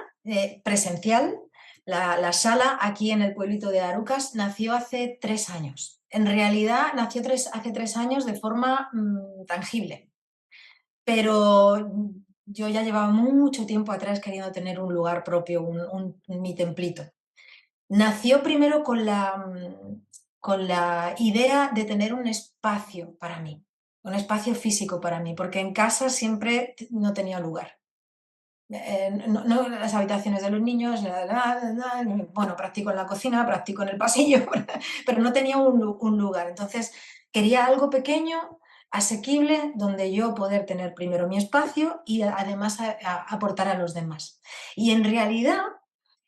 presencial, la sala aquí en el pueblito de Arucas, nació hace 3 años. En realidad nació hace 3 años de forma tangible, pero yo ya llevaba mucho tiempo atrás queriendo tener un lugar propio, mi templito. Nació primero con la idea de tener un espacio para mí, un espacio físico para mí, porque en casa siempre no tenía lugar. No las habitaciones de los niños, bueno, practico en la cocina, practico en el pasillo, pero no tenía un lugar. Entonces, quería algo pequeño, asequible, donde yo poder tener primero mi espacio y además aportar a los demás. Y en realidad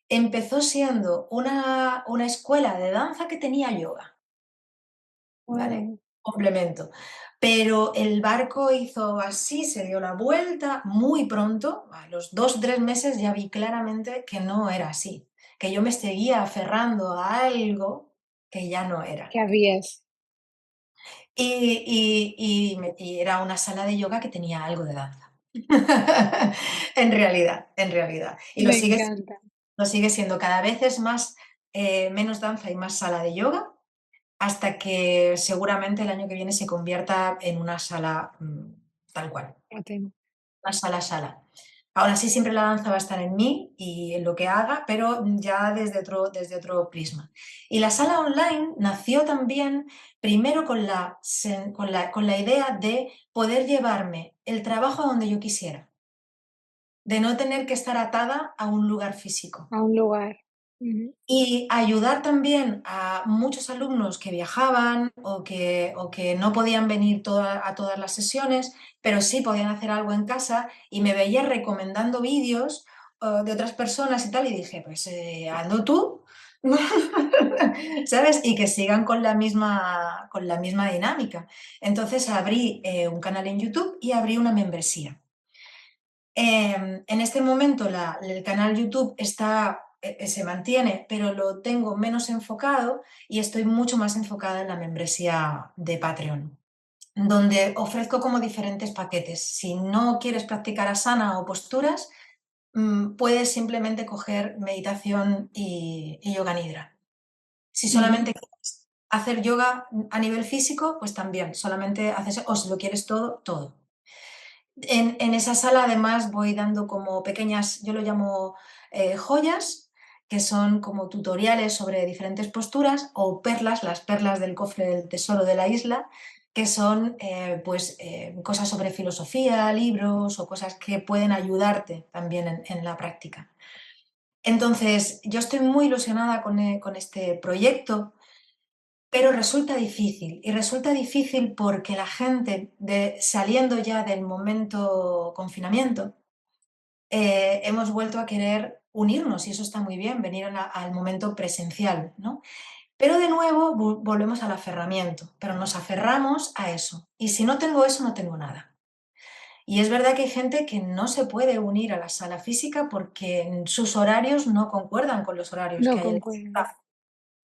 empezó siendo una escuela de danza que tenía yoga, ¿vale? Wow. Complemento. Pero el barco hizo así, se dio la vuelta muy pronto, a los 2 o 3 meses ya vi claramente que no era así, que yo me seguía aferrando a algo que ya no era. ¿Qué habías? Y era una sala de yoga que tenía algo de danza. En realidad, en realidad. Y Me encanta. lo sigue siendo. Cada vez es más, menos danza y más sala de yoga, hasta que seguramente el año que viene se convierta en una sala, tal cual, Atento. una sala. Aún así, siempre la danza va a estar en mí y en lo que haga, pero ya desde otro prisma. Y la sala online nació también primero con la idea de poder llevarme el trabajo a donde yo quisiera, de no tener que estar atada a un lugar físico. A un lugar. Ujú. Y ayudar también a muchos alumnos que viajaban o que no podían venir a todas las sesiones, pero sí podían hacer algo en casa y me veía recomendando vídeos de otras personas y tal, y dije, pues hazlo tú, ¿sabes? Y que sigan con la misma dinámica. Entonces abrí un canal en YouTube y abrí una membresía. En este momento el canal YouTube se mantiene, pero lo tengo menos enfocado y estoy mucho más enfocada en la membresía de Patreon, donde ofrezco como diferentes paquetes. Si no quieres practicar asana o posturas, puedes simplemente coger meditación y yoga nidra. Si Ujú. solamente quieres hacer yoga a nivel físico, pues también, solamente haces, o si lo quieres todo, todo. En esa sala además voy dando como pequeñas, yo lo llamo joyas, que son como tutoriales sobre diferentes posturas, o perlas, las perlas del cofre del tesoro de la isla, que son pues cosas sobre filosofía, libros o cosas que pueden ayudarte también en la práctica. Entonces, yo estoy muy ilusionada con este proyecto, pero resulta difícil, y resulta difícil porque la gente, saliendo ya del momento confinamiento, hemos vuelto a querer unirnos, y eso está muy bien, venir al momento presencial, ¿no? Pero de nuevo volvemos al aferramiento, pero nos aferramos a eso. Y si no tengo eso, no tengo nada. Y es verdad que hay gente que no se puede unir a la sala física porque sus horarios no concuerdan con los horarios que No hay en la concuerdo. sala,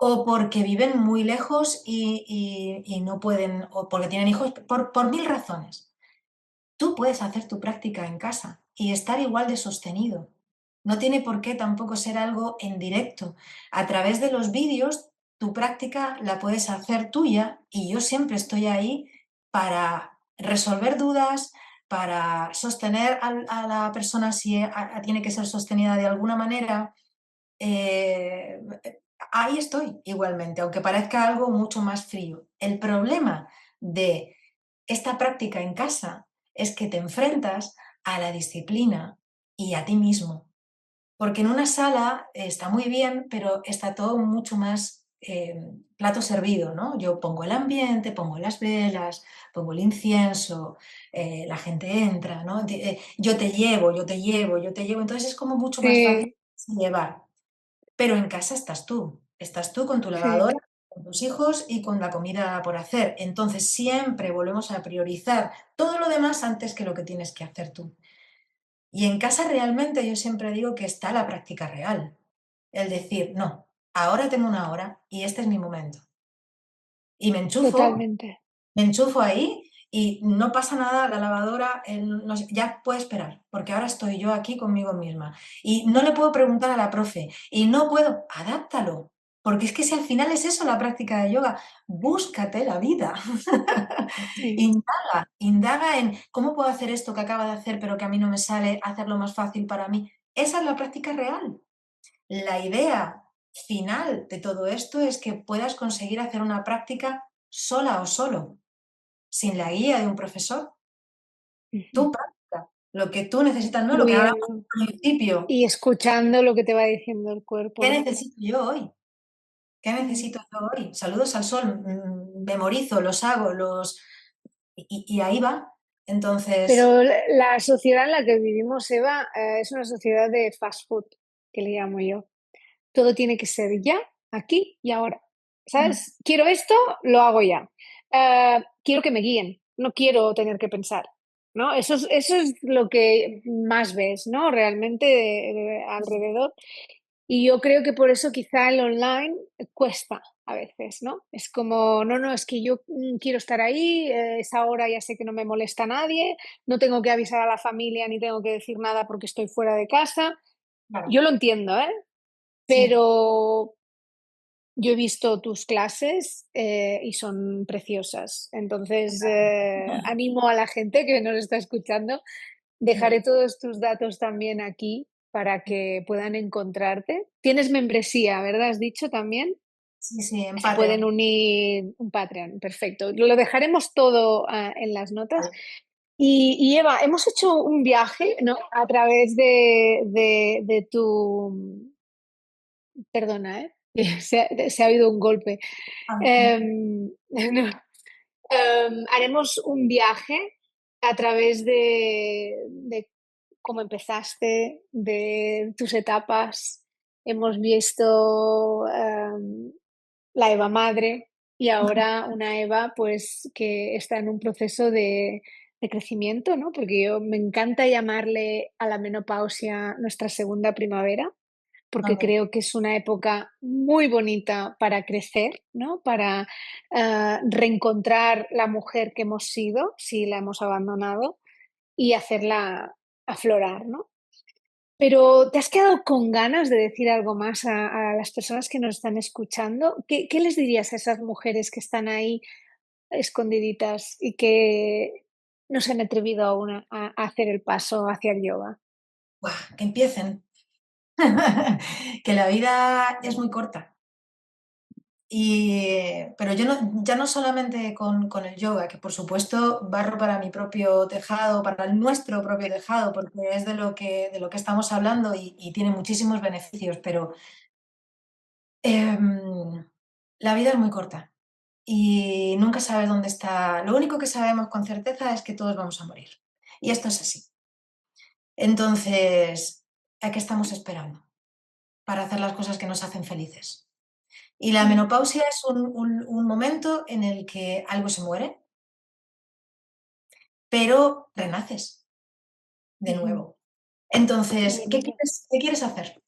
o porque viven muy lejos y no pueden, o porque tienen hijos, por mil razones. Tú puedes hacer tu práctica en casa y estar igual de sostenido. No tiene por qué tampoco ser algo en directo. A través de los vídeos, tu práctica la puedes hacer tuya, y yo siempre estoy ahí para resolver dudas, para sostener a la persona si tiene que ser sostenida de alguna manera. eh, Ahí estoy igualmente, aunque parezca algo mucho más frío. El problema de esta práctica en casa es que te enfrentas a la disciplina y a ti mismo. Porque en una sala está muy bien, pero está todo mucho más plato servido, ¿no? Yo pongo el ambiente, pongo las velas, pongo el incienso, la gente entra, ¿no? Yo te llevo, yo te llevo, yo te llevo. Entonces es como mucho más fácil Sí, llevar. Pero en casa estás tú con tu sí, lavadora, con tus hijos y con la comida por hacer. Entonces siempre volvemos a priorizar todo lo demás antes que lo que tienes que hacer tú. Y en casa realmente yo siempre digo que está la práctica real. El decir, no, ahora tengo una hora y este es mi momento. Y totalmente. me enchufo ahí y no pasa nada, la lavadora no sé, ya puede esperar, porque ahora estoy yo aquí conmigo misma. Y no le puedo preguntar a la profe, y no puedo, adáptalo, porque es que si al final es eso la práctica de yoga, búscate la vida. Sí, Indaga en cómo puedo hacer esto que acaba de hacer, pero que a mí no me sale, hacerlo más fácil para mí. Esa es la práctica real. La idea final de todo esto es que puedas conseguir hacer una práctica sola o solo, sin la guía de un profesor. ujú. Tu práctica, lo que tú necesitas, no lo que hablamos Fluyendo al principio. y escuchando lo que te va diciendo el cuerpo, ¿Qué ¿no? necesito yo hoy? ¿Qué Mm. necesito yo hoy? Saludos al sol, memorizo, los hago, y ahí va. Entonces, Pero la sociedad en la que vivimos, Eva, es una sociedad de fast food, que le llamo yo. Todo tiene que ser ya, aquí y ahora. mm, ¿Sabes? Quiero esto, lo hago ya. Quiero que me guíen. no quiero tener que pensar, ¿no? Eso es lo que más ves, ¿no? Realmente alrededor. Y yo creo que por eso quizá el online cuesta a veces, ¿no? Es como, no, no, es que yo quiero estar ahí, esa hora ya sé que no me molesta a nadie, no tengo que avisar a la familia ni tengo que decir nada porque estoy fuera de casa. Claro, Yo lo entiendo, ¿eh? sí. Pero yo he visto tus clases y son preciosas. Entonces, animo a la gente que nos está escuchando. Sí, Dejaré todos tus datos también aquí para que puedan encontrarte. Tienes membresía, ¿verdad? ¿Has dicho también? sí, sí, en Se pueden Patreon. unir un Patreon. Perfecto. Lo dejaremos todo en las notas. Vale. Y Eva, hemos hecho un viaje, ¿no? A través de tu... Perdona, ¿eh? Se ha habido un golpe. No. Haremos un viaje a través de cómo empezaste, de tus etapas. Hemos visto la Eva madre y ahora una Eva pues que está en un proceso de crecimiento, ¿no? Porque yo me encanta llamarle a la menopausia nuestra segunda primavera porque Ok, creo que es una época muy bonita para crecer, ¿no? Para reencontrar la mujer que hemos sido, si la hemos abandonado, y hacerla aflorar, ¿no? Pero ¿te has quedado con ganas de decir algo más a las personas que nos están escuchando? ¿Qué les dirías a esas mujeres que están ahí escondiditas y que no se han atrevido aún a hacer el paso hacia el yoga? buah, que empiecen. Que la vida es muy corta. Pero yo no, ya no solamente con el yoga, que por supuesto barro para mi propio tejado, para el nuestro propio tejado, porque es de lo que estamos hablando y tiene muchísimos beneficios, pero em, la vida es muy corta y nunca sabes dónde está. Lo único que sabemos con certeza es que todos vamos a morir. Y esto es así. Entonces, ¿a qué estamos esperando para hacer las cosas que nos hacen felices? Y la Mm, menopausia es un momento en el que algo se muere, pero renaces de ujú. nuevo. Qué Entonces, bonito. qué quieres hacer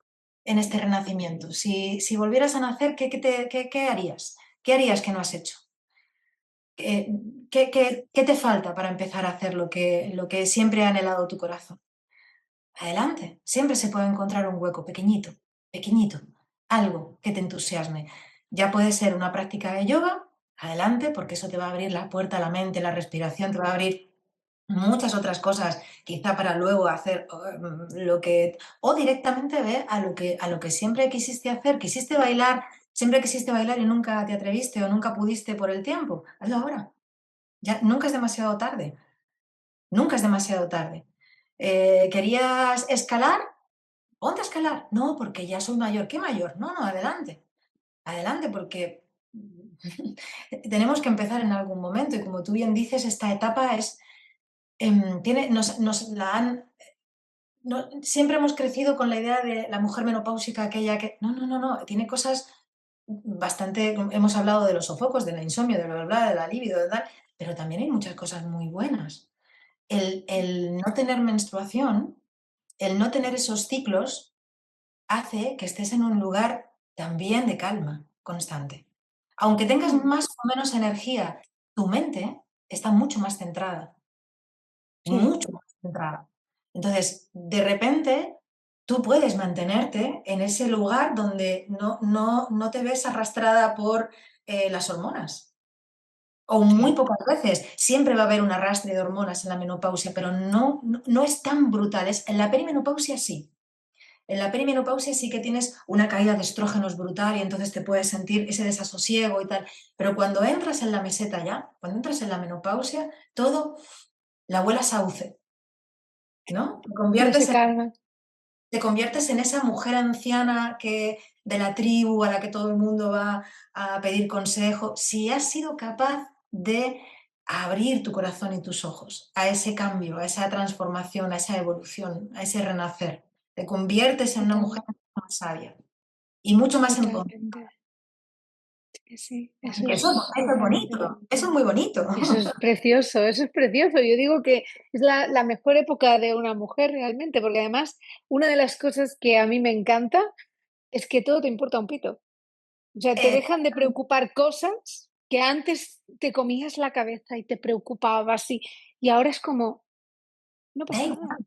en este renacimiento? Si volvieras a nacer, ¿qué harías? ¿Qué harías que no has hecho? ¿Qué te falta para empezar a hacer lo que siempre ha anhelado tu corazón? Adelante, siempre se puede encontrar un hueco pequeñito, pequeñito, algo que te entusiasme. Ya puede ser una práctica de yoga, adelante, porque eso te va a abrir la puerta a la mente, la respiración, te va a abrir muchas otras cosas, quizá para luego hacer lo que, o directamente ver a lo que siempre quisiste hacer, quisiste bailar, siempre quisiste bailar y nunca te atreviste o nunca pudiste por el tiempo, hazlo ahora. Ya, nunca es demasiado tarde, nunca es demasiado tarde. ¿Querías escalar? Ponte a escalar. No, porque ya soy mayor. ¿Qué mayor? No, no, adelante. Adelante, porque tenemos que empezar en algún momento. Y como tú bien dices, esta etapa es, nos la han... siempre hemos crecido con la idea de la mujer menopáusica, aquella que... No, no, no, no. Tiene cosas bastante... Hemos hablado de los sofocos, de la insomnio, de bla, bla, bla, de la libido, de tal, pero también hay muchas cosas muy buenas. El no tener menstruación, el no tener esos ciclos, hace que estés en un lugar también de calma constante. Aunque tengas Mm, más o menos energía, tu mente está mucho más centrada, sí, mucho más centrada. Entonces, de repente, tú puedes mantenerte en ese lugar donde no te ves arrastrada por las hormonas. O muy sí, pocas veces. Siempre va a haber un arrastre de hormonas en la menopausia, pero no es tan brutal. En la perimenopausia sí. En la perimenopausia sí que tienes una caída de estrógenos brutal y entonces te puedes sentir ese desasosiego y tal. Pero cuando entras en la meseta ya, cuando entras en la menopausia, todo, la abuela sauce, ¿no? todo se calma. Te conviertes en esa mujer anciana de la tribu a la que todo el mundo va a pedir consejo. Si has sido capaz de abrir tu corazón y tus ojos a ese cambio, a esa transformación, a esa evolución, a ese renacer, te conviertes en una mujer Totalmente, más sabia y mucho más empoderada. totalmente. Sí, Así eso que es eso es totalmente bonito, bonito. eso es muy bonito. Eso es precioso, eso es precioso. Yo digo que es la mejor época de una mujer realmente, porque además una de las cosas que a mí me encanta es que todo te importa un pito. O sea, te Eh, dejan de preocupar cosas que antes te comías la cabeza y te preocupabas y ahora es como, no Da pasa igual, nada,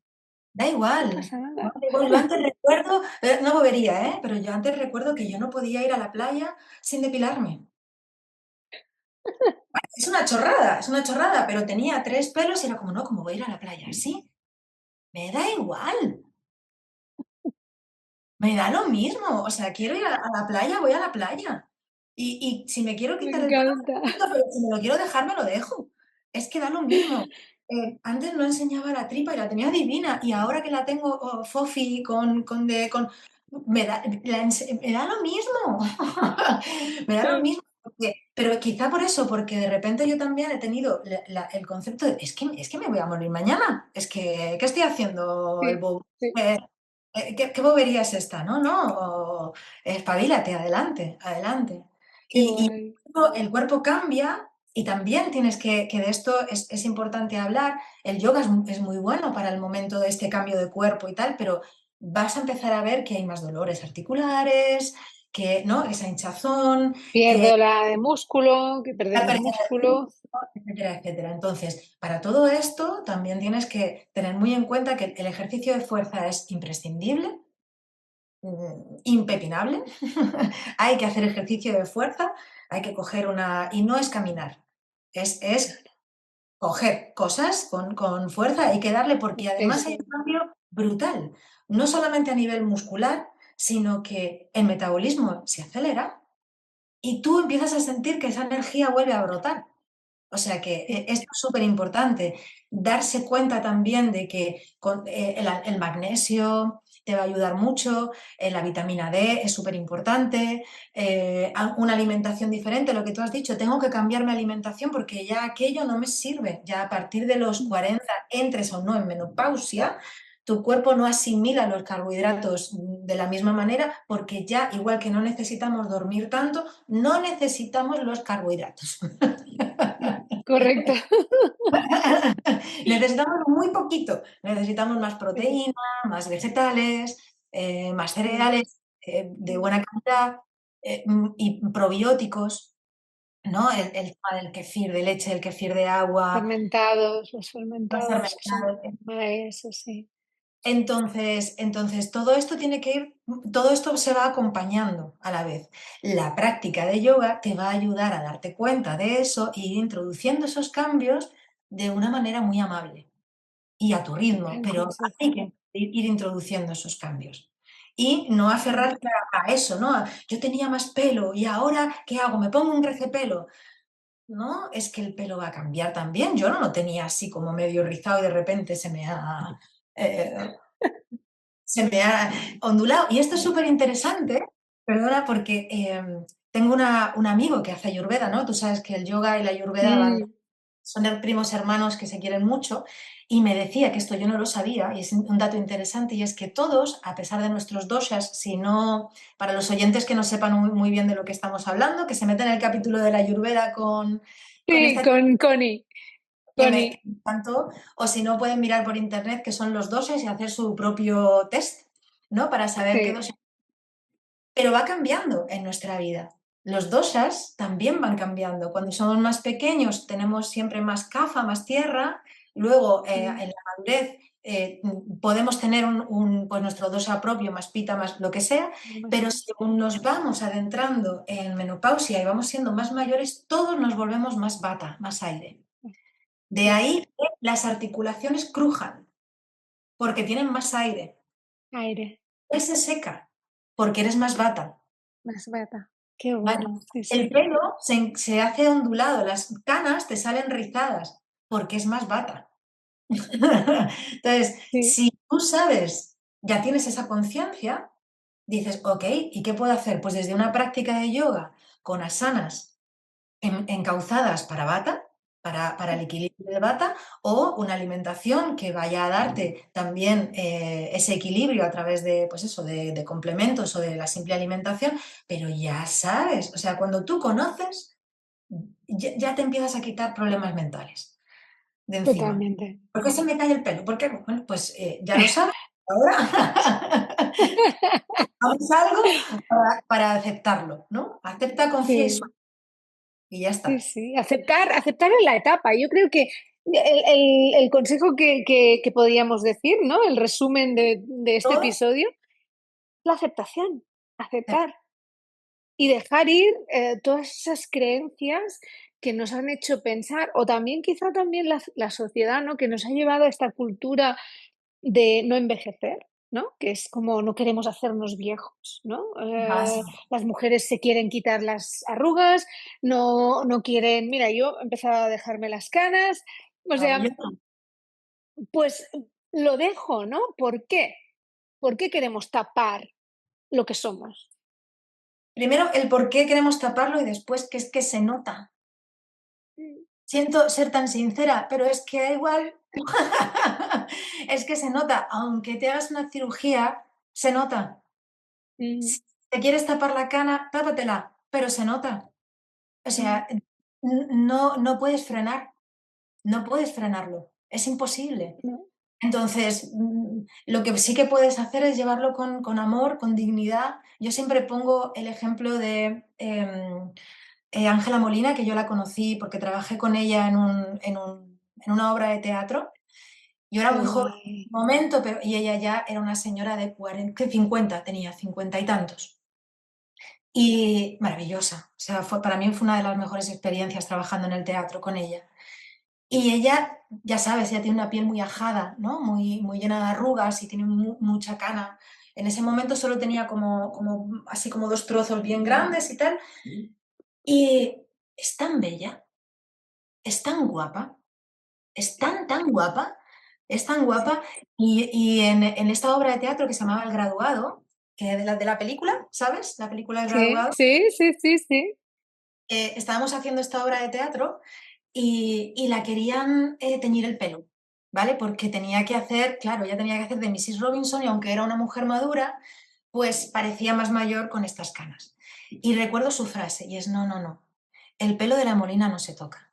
da igual. no pasa No, nada. da igual. Yo antes recuerdo, no bobería, ¿eh? Pero yo antes recuerdo que yo no podía ir a la playa sin depilarme. Es una chorrada, pero tenía 3 pelos y era como, no, ¿cómo voy a ir a la playa? Sí, me da igual, me da lo mismo. O sea, quiero ir a la playa, voy a la playa. Y si me quiero Me quitar el pelo, encanta. me lo quito, pero si me lo quiero dejar, me lo dejo. Es que da lo mismo. Antes no enseñaba la tripa y la tenía divina, y ahora que la tengo fofi me da lo mismo. Me da lo mismo. Pero quizá por eso, porque de repente yo también he tenido el concepto de es que me voy a morir mañana. Es que, ¿qué estoy haciendo el Sí, bobo? sí, Eh, ¿qué bobería es esta? No, no, espabilate, adelante, adelante. qué Y guay. el cuerpo cambia y también tienes que de esto es importante hablar. El yoga es muy bueno para el momento de este cambio de cuerpo y tal, pero vas a empezar a ver que hay más dolores articulares, que, ¿no? Esa hinchazón, que Pierdo la de músculo, que la perdemos pérdida de músculo. músculo, etcétera, etcétera. Entonces, para todo esto también tienes que tener muy en cuenta que el ejercicio de fuerza es imprescindible, impepinable. Hay que hacer ejercicio de fuerza, hay que coger una... Y no es caminar, es coger cosas con fuerza, hay que darle porque además hay Sí, un cambio brutal, no solamente a nivel muscular, sino que el metabolismo se acelera y tú empiezas a sentir que esa energía vuelve a brotar. O sea que sí, esto es súper importante. Darse cuenta también de que el magnesio te va a ayudar mucho, la vitamina D es súper importante, una alimentación diferente, lo que tú has dicho, tengo que cambiar mi alimentación porque ya aquello no me sirve. Ya a partir de los 40 entres o no en menopausia, tu cuerpo no asimila los carbohidratos de la misma manera porque ya, igual que no necesitamos dormir tanto, no necesitamos los carbohidratos. correcto. Necesitamos muy poquito, necesitamos más Sí, proteína, más vegetales, más sí, cereales de sí. buena calidad y probióticos, ¿no? El tema del kefir de leche, el kefir de agua, Fermentados, los no fermentados que son fermentado. maravillosos, sí. Entonces, todo esto tiene que ir, todo esto se va acompañando a la vez. La práctica de yoga te va a ayudar a darte cuenta de eso e ir introduciendo esos cambios de una manera muy amable y a tu ritmo, pero Sí, hay que ir introduciendo esos cambios. Y no sí. aferrarte a eso, ¿no? Yo tenía más pelo y ahora, ¿qué hago? ¿Me pongo un recepelo? No, es que el pelo va a cambiar también. Yo no lo tenía así como medio rizado y de repente eh, se me ha ondulado. Y esto es súper interesante, perdona, porque tengo un amigo que hace ayurveda, ¿no? Tú sabes que el yoga y la ayurveda Mm, son primos hermanos que se quieren mucho, y me decía que esto yo no lo sabía, y es un dato interesante, y es que todos, a pesar de nuestros doshas, si no, para los oyentes que no sepan muy bien de lo que estamos hablando, que se meten en el capítulo de la ayurveda con sí, esta con Connie. que Connie, me encantó, o si no pueden mirar por internet que son los doshas y hacer su propio test, ¿no? Para saber qué sí, dosha. Pero va cambiando en nuestra vida. Los doshas también van cambiando. Cuando somos más pequeños tenemos siempre más kapha, más tierra. Luego, mm, en la madurez, podemos tener pues nuestro dosha propio, más pita, más lo que sea. Pero según nos vamos adentrando en menopausia y vamos siendo más mayores, todos nos volvemos más bata, más aire. De sí, ahí que las articulaciones crujan, porque tienen más aire. aire, Él se seca, porque eres más bata. más bata. Qué ¿Vale? bueno, sí, El sí, pelo se hace ondulado, las canas te salen rizadas, porque es más bata. Entonces, sí, si tú sabes, ya tienes esa conciencia, dices, ok, ¿y qué puedo hacer? Pues desde una práctica de yoga con asanas encauzadas para bata, para el equilibrio de bata, o una alimentación que vaya a darte también ese equilibrio a través de, pues eso, de complementos o de la simple alimentación, pero ya sabes, o sea, cuando tú conoces, ya te empiezas a quitar problemas mentales de encima. Totalmente. ¿Por qué se me cae el pelo? ¿Por qué? Bueno, pues ya lo sabes. Ahora hagamos algo para aceptarlo, ¿no? Acepta, confía y Sí, suelta, y ya sí, está. sí. Aceptar en la etapa. Yo creo que el consejo que podríamos decir, ¿no? El resumen de este Todo episodio, la aceptación. Aceptar. Y dejar ir todas esas creencias que nos han hecho pensar, o también quizá también la sociedad, ¿no? Que nos ha llevado a esta cultura de no envejecer, ¿no? Que es como no queremos hacernos viejos, ¿no? básico, Las mujeres se quieren quitar las arrugas, no quieren, mira, yo he empezado a dejarme las canas, o sea, maravilloso. pues lo dejo, ¿no? ¿Por qué? ¿Por qué queremos tapar lo que somos? Primero, el por qué queremos taparlo y después que es que se nota. Mm, Siento ser tan sincera, pero es que da igual. Es que se nota, aunque te hagas una cirugía, se nota. mm, Si te quieres tapar la cana, tápatela, pero se nota. O mm, sea, no puedes frenar, no puedes frenarlo, es imposible. ¿no? Entonces, lo que sí que puedes hacer es llevarlo con amor, con dignidad. Yo siempre pongo el ejemplo de Ángela Molina, que yo la conocí porque trabajé con ella en una obra de teatro. Yo era Qué muy joven en guay. ese momento, pero, y ella ya era una señora de 40, 50, tenía 50 y tantos. Y maravillosa. O sea, para mí fue una de las mejores experiencias trabajando en el teatro con ella. Y ella, ya sabes, ella tiene una piel muy ajada, ¿no? Muy llena de arrugas y tiene mucha cana. En ese momento solo tenía así como dos trozos bien grandes y tal. Y es tan bella, es tan guapa, es tan guapa, es tan guapa. Y en esta obra de teatro que se llamaba El Graduado, que de la película, ¿sabes? La película El Sí, Graduado, sí, sí, sí, sí. estábamos haciendo esta obra de teatro y la querían teñir el pelo, ¿vale? Porque tenía que hacer, claro, ella tenía que hacer de Mrs. Robinson y aunque era una mujer madura, pues parecía más mayor con estas canas. Y recuerdo su frase y es, no, no, no, el pelo de la Molina no se toca.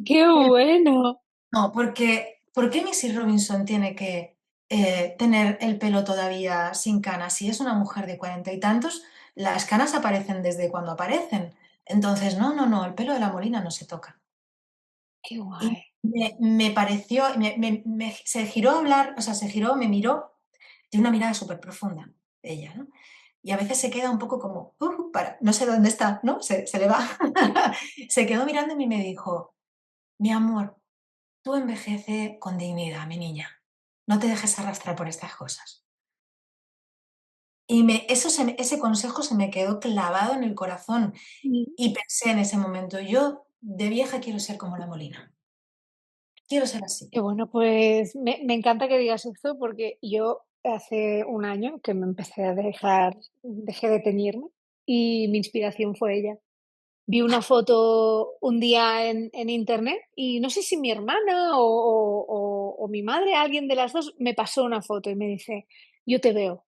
Qué bueno. No, porque ¿por qué Missy Robinson tiene que tener el pelo todavía sin canas? Si es una mujer de 40 y tantos, las canas aparecen desde cuando aparecen. Entonces, no, no, no, el pelo de la Molina no se toca. Qué Y guay. me pareció, se giró a hablar, o sea, se giró, me miró de una mirada súper profunda, ella, ¿no? Y a veces se queda un poco como, no sé dónde está, ¿no? Se le va. Se quedó mirando y me dijo, mi amor, tú envejece con dignidad, mi niña. No te dejes arrastrar por estas cosas. Y ese consejo se me quedó clavado en el corazón Mm, y pensé en ese momento, yo de vieja quiero ser como la Molina. Quiero ser así. qué bueno, pues me encanta que digas esto porque yo hace un año que me empecé a dejé de teñirme y mi inspiración fue ella. Vi una foto un día en internet y no sé si mi hermana o mi madre, alguien de las dos, me pasó una foto y me dice, yo te veo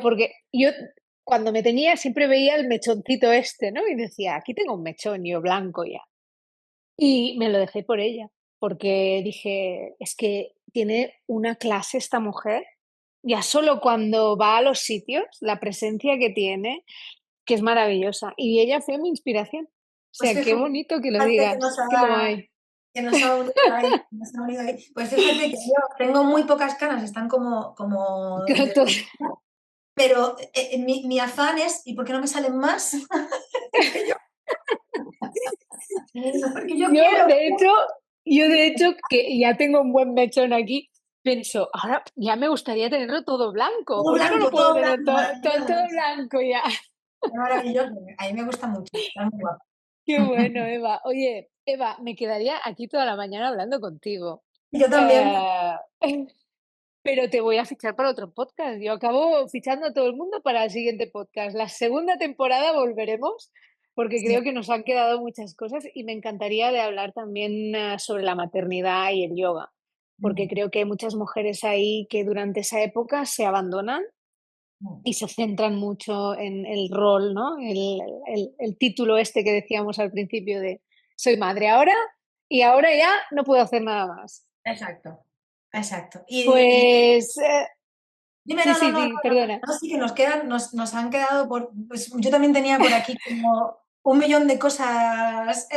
porque yo cuando me tenía siempre veía el mechoncito este, ¿no? Y decía, aquí tengo un mechón yo blanco ya. Y me lo dejé por ella, porque dije, es que tiene una clase esta mujer, ya solo cuando va a los sitios, la presencia que tiene, que es maravillosa. Y ella fue mi inspiración. O Pues sea, qué fíjate bonito que lo que digas, qué guay. nos ha unido ahí, nos ha unido ahí. Pues fíjate que yo tengo muy pocas canas, están como pero mi afán es, ¿y por qué no me salen más? Porque porque yo Yo, quiero. de hecho, yo de hecho, que ya tengo un buen mechón aquí, pienso, ahora ya me gustaría tenerlo todo blanco. ¿Por qué no lo puedo Todo tener blanco, todo maravilloso. blanco ya? Maravilloso. A mí me gusta mucho, está muy guapo. Qué bueno, Eva. Oye, Eva, me quedaría aquí toda la mañana hablando contigo. Yo también. Eh, pero te voy a fichar para otro podcast. Yo acabo fichando a todo el mundo para el siguiente podcast. La segunda temporada volveremos. porque Sí. creo que nos han quedado muchas cosas y me encantaría de hablar también sobre la maternidad y el yoga, porque Mm, creo que hay muchas mujeres ahí que durante esa época se abandonan mm. y se centran mucho en el rol, ¿no? El título este que decíamos al principio de soy madre ahora y ahora ya no puedo hacer nada más. Exacto, exacto. Pues Dime, sí, no, no, sí, no, no, sí, perdona. no, sí que nos han quedado pues yo también tenía por aquí como un millón de cosas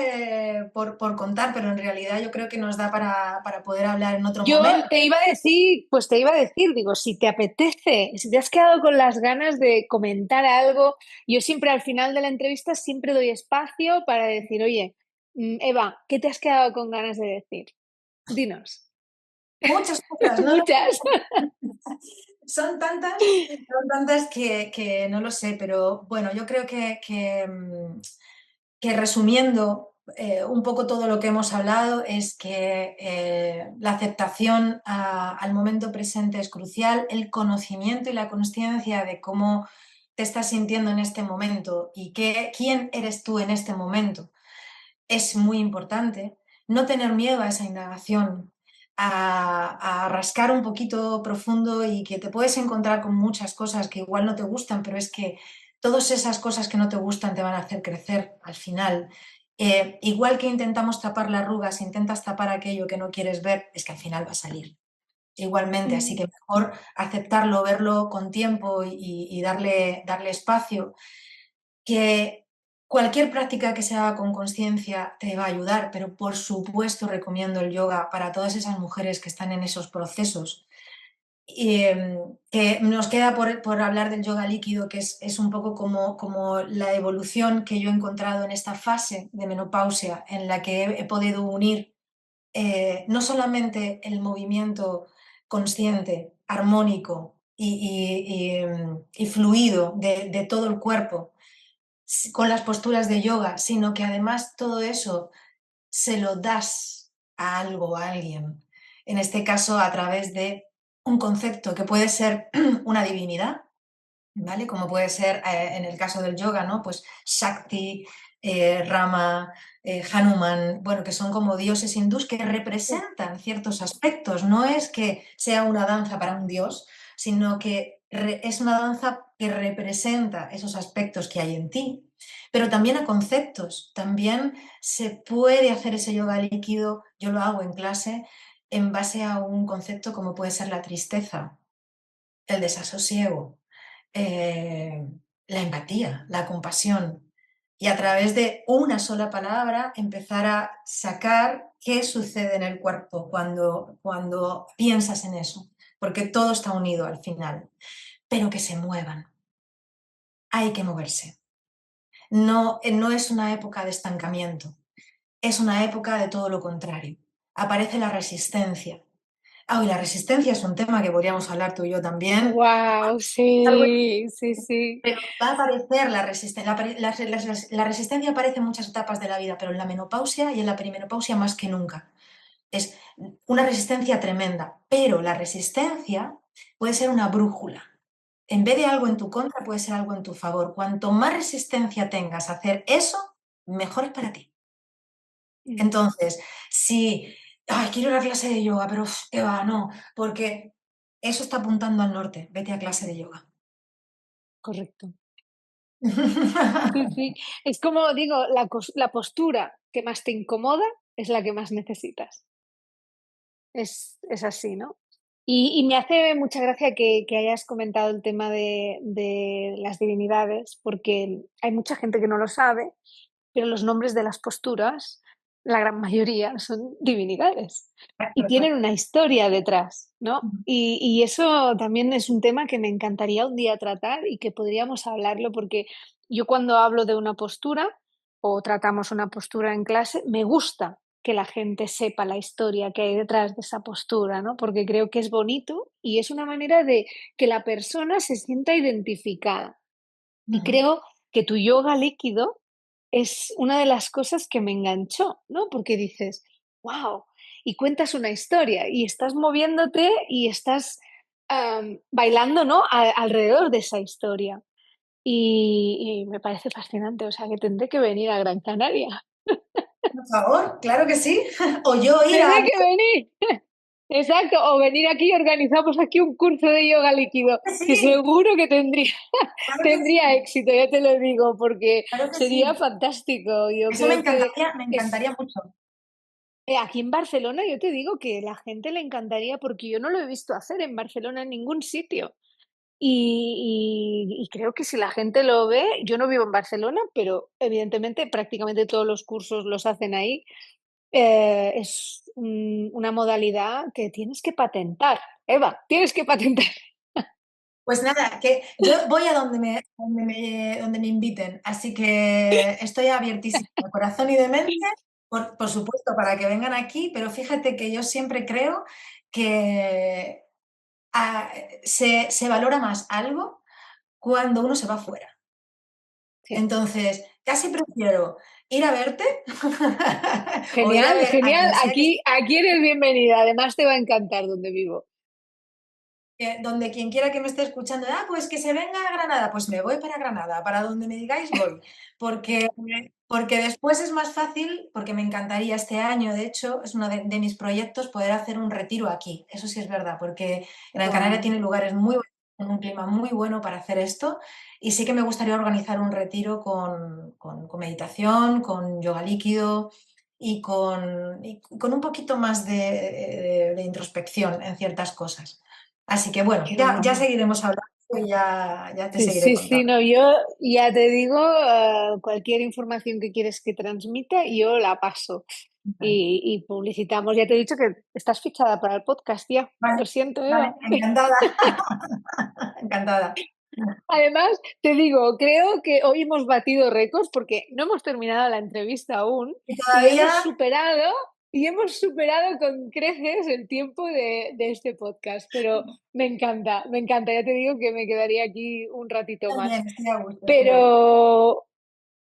por contar, pero en realidad yo creo que nos da para poder hablar en otro Yo momento. te iba a decir, pues te iba a decir, digo, si te apetece, si te has quedado con las ganas de comentar algo, yo siempre al final de la entrevista siempre doy espacio para decir, oye, Eva, ¿qué te has quedado con ganas de decir? Dinos. Muchas cosas, ¿no? Muchas. Son tantas que no lo sé, pero bueno, yo creo que resumiendo un poco todo lo que hemos hablado es que la aceptación al momento presente es crucial, el conocimiento y la consciencia de cómo te estás sintiendo en este momento y quién eres tú en este momento es muy importante. No tener miedo a esa indagación, a rascar un poquito profundo y que te puedes encontrar con muchas cosas que igual no te gustan, pero es que todas esas cosas que no te gustan te van a hacer crecer al final. Igual que intentamos tapar las arrugas, intentas tapar aquello que no quieres ver, es que al final va a salir. Igualmente, así Mm, que mejor aceptarlo, verlo con tiempo y darle espacio, que cualquier práctica que se haga con conciencia te va a ayudar, pero por supuesto recomiendo el yoga para todas esas mujeres que están en esos procesos. Y, que nos queda por hablar del yoga líquido, que es un poco como la evolución que yo he encontrado en esta fase de menopausia, en la que he podido unir no solamente el movimiento consciente, armónico y fluido de todo el cuerpo, con las posturas de yoga, sino que además todo eso se lo das a algo, a alguien. En este caso, a través de un concepto que puede ser una divinidad, ¿vale? Como puede ser en el caso del yoga, ¿no? Pues Shakti, Rama, Hanuman, bueno, que son como dioses hindús que sí. representan ciertos aspectos. No es que sea una danza para un dios, sino que es una danza que representa esos aspectos que hay en ti, pero también a conceptos. También se puede hacer ese yoga líquido, yo lo hago en clase, en base a un concepto como puede ser la tristeza, el desasosiego, eh, la empatía, la compasión. Y a través de una sola palabra empezar a sacar qué sucede en el cuerpo cuando piensas en eso, porque todo está unido al final, pero que se muevan, hay que moverse. No, no es una época de estancamiento, es una época de todo lo contrario. Aparece la resistencia. Ah, y la resistencia es un tema que podríamos hablar tú y yo también. Wow, sí, sí, sí. Pero va a aparecer la resistencia. La resistencia aparece en muchas etapas de la vida, pero en la menopausia y en la perimenopausia más que nunca. Es una resistencia tremenda, pero la resistencia puede ser una brújula. En vez de algo en tu contra, puede ser algo en tu favor. Cuanto más resistencia tengas a hacer eso, mejor es para ti. Mm, Entonces, si, ay, quiero ir a clase de yoga, pero uf, qué va, no, porque eso está apuntando al norte. Vete a clase de yoga. correcto. Sí, sí. Es como digo, la postura que más te incomoda es la que más necesitas. Es así, ¿no? Y me hace mucha gracia que hayas comentado el tema de las divinidades, porque hay mucha gente que no lo sabe, pero los nombres de las posturas, la gran mayoría, son divinidades y tienen una historia detrás, ¿no? Y eso también es un tema que me encantaría un día tratar y que podríamos hablarlo, porque yo cuando hablo de una postura o tratamos una postura en clase, me gusta que la gente sepa la historia que hay detrás de esa postura, ¿no? Porque creo que es bonito y es una manera de que la persona se sienta identificada. Y Ujú. creo que tu yoga líquido es una de las cosas que me enganchó, ¿no? Porque dices, wow, y cuentas una historia y estás moviéndote y estás bailando, ¿no? Alrededor de esa historia. y me parece fascinante, o sea que tendré que venir a Gran Canaria. Por favor, claro que sí. O yo ir Tendré a... que venir. Exacto, o venir aquí y organizamos aquí un curso de yoga líquido, que Sí, seguro que tendría, claro que tendría sí, éxito, ya te lo digo, porque claro que sería sí. fantástico. Yo Eso creo que me es, encantaría mucho. aquí en Barcelona yo te digo que la gente le encantaría porque yo no lo he visto hacer en Barcelona en ningún sitio. Y creo que si la gente lo ve, yo no vivo en Barcelona, pero evidentemente prácticamente todos los cursos los hacen ahí. Es una modalidad que tienes que patentar, Eva, tienes que patentar. Pues nada, que yo voy a donde me inviten, así que estoy abiertísima de corazón y de mente, por supuesto, para que vengan aquí, pero fíjate que yo siempre creo que ah, se valora más algo cuando uno se va fuera. Sí. Entonces, casi prefiero ir a verte o ir a Genial, ver a genial. quien sea que Aquí eres bienvenida. Además, te va a encantar donde vivo. donde quien quiera que me esté escuchando, pues que se venga a Granada, pues me voy para Granada, para donde me digáis voy, porque, porque después es más fácil, porque me encantaría este año, de hecho, es uno de mis proyectos poder hacer un retiro aquí, eso sí es verdad, porque Gran Canaria Wow, tiene lugares muy buenos, con un clima muy bueno para hacer esto, y sí que me gustaría organizar un retiro con meditación, con yoga líquido y con un poquito más de introspección en ciertas cosas. Así que bueno, qué ya guay. seguiremos hablando y ya te Sí, seguiré sí, sí, contando. no, yo ya te digo, cualquier información que quieres que transmita, yo la paso Vale, y publicitamos. Ya te he dicho que estás fichada para el podcast ya. vale, Lo siento, vale, Eva. encantada, encantada. Además, te digo, creo que hoy hemos batido récords porque no hemos terminado la entrevista aún Y y todavía, hemos superado con creces el tiempo de este podcast. Pero me encanta, me encanta. Ya te digo que me quedaría aquí un ratito más. también estoy a gusto, estoy a gusto. Pero,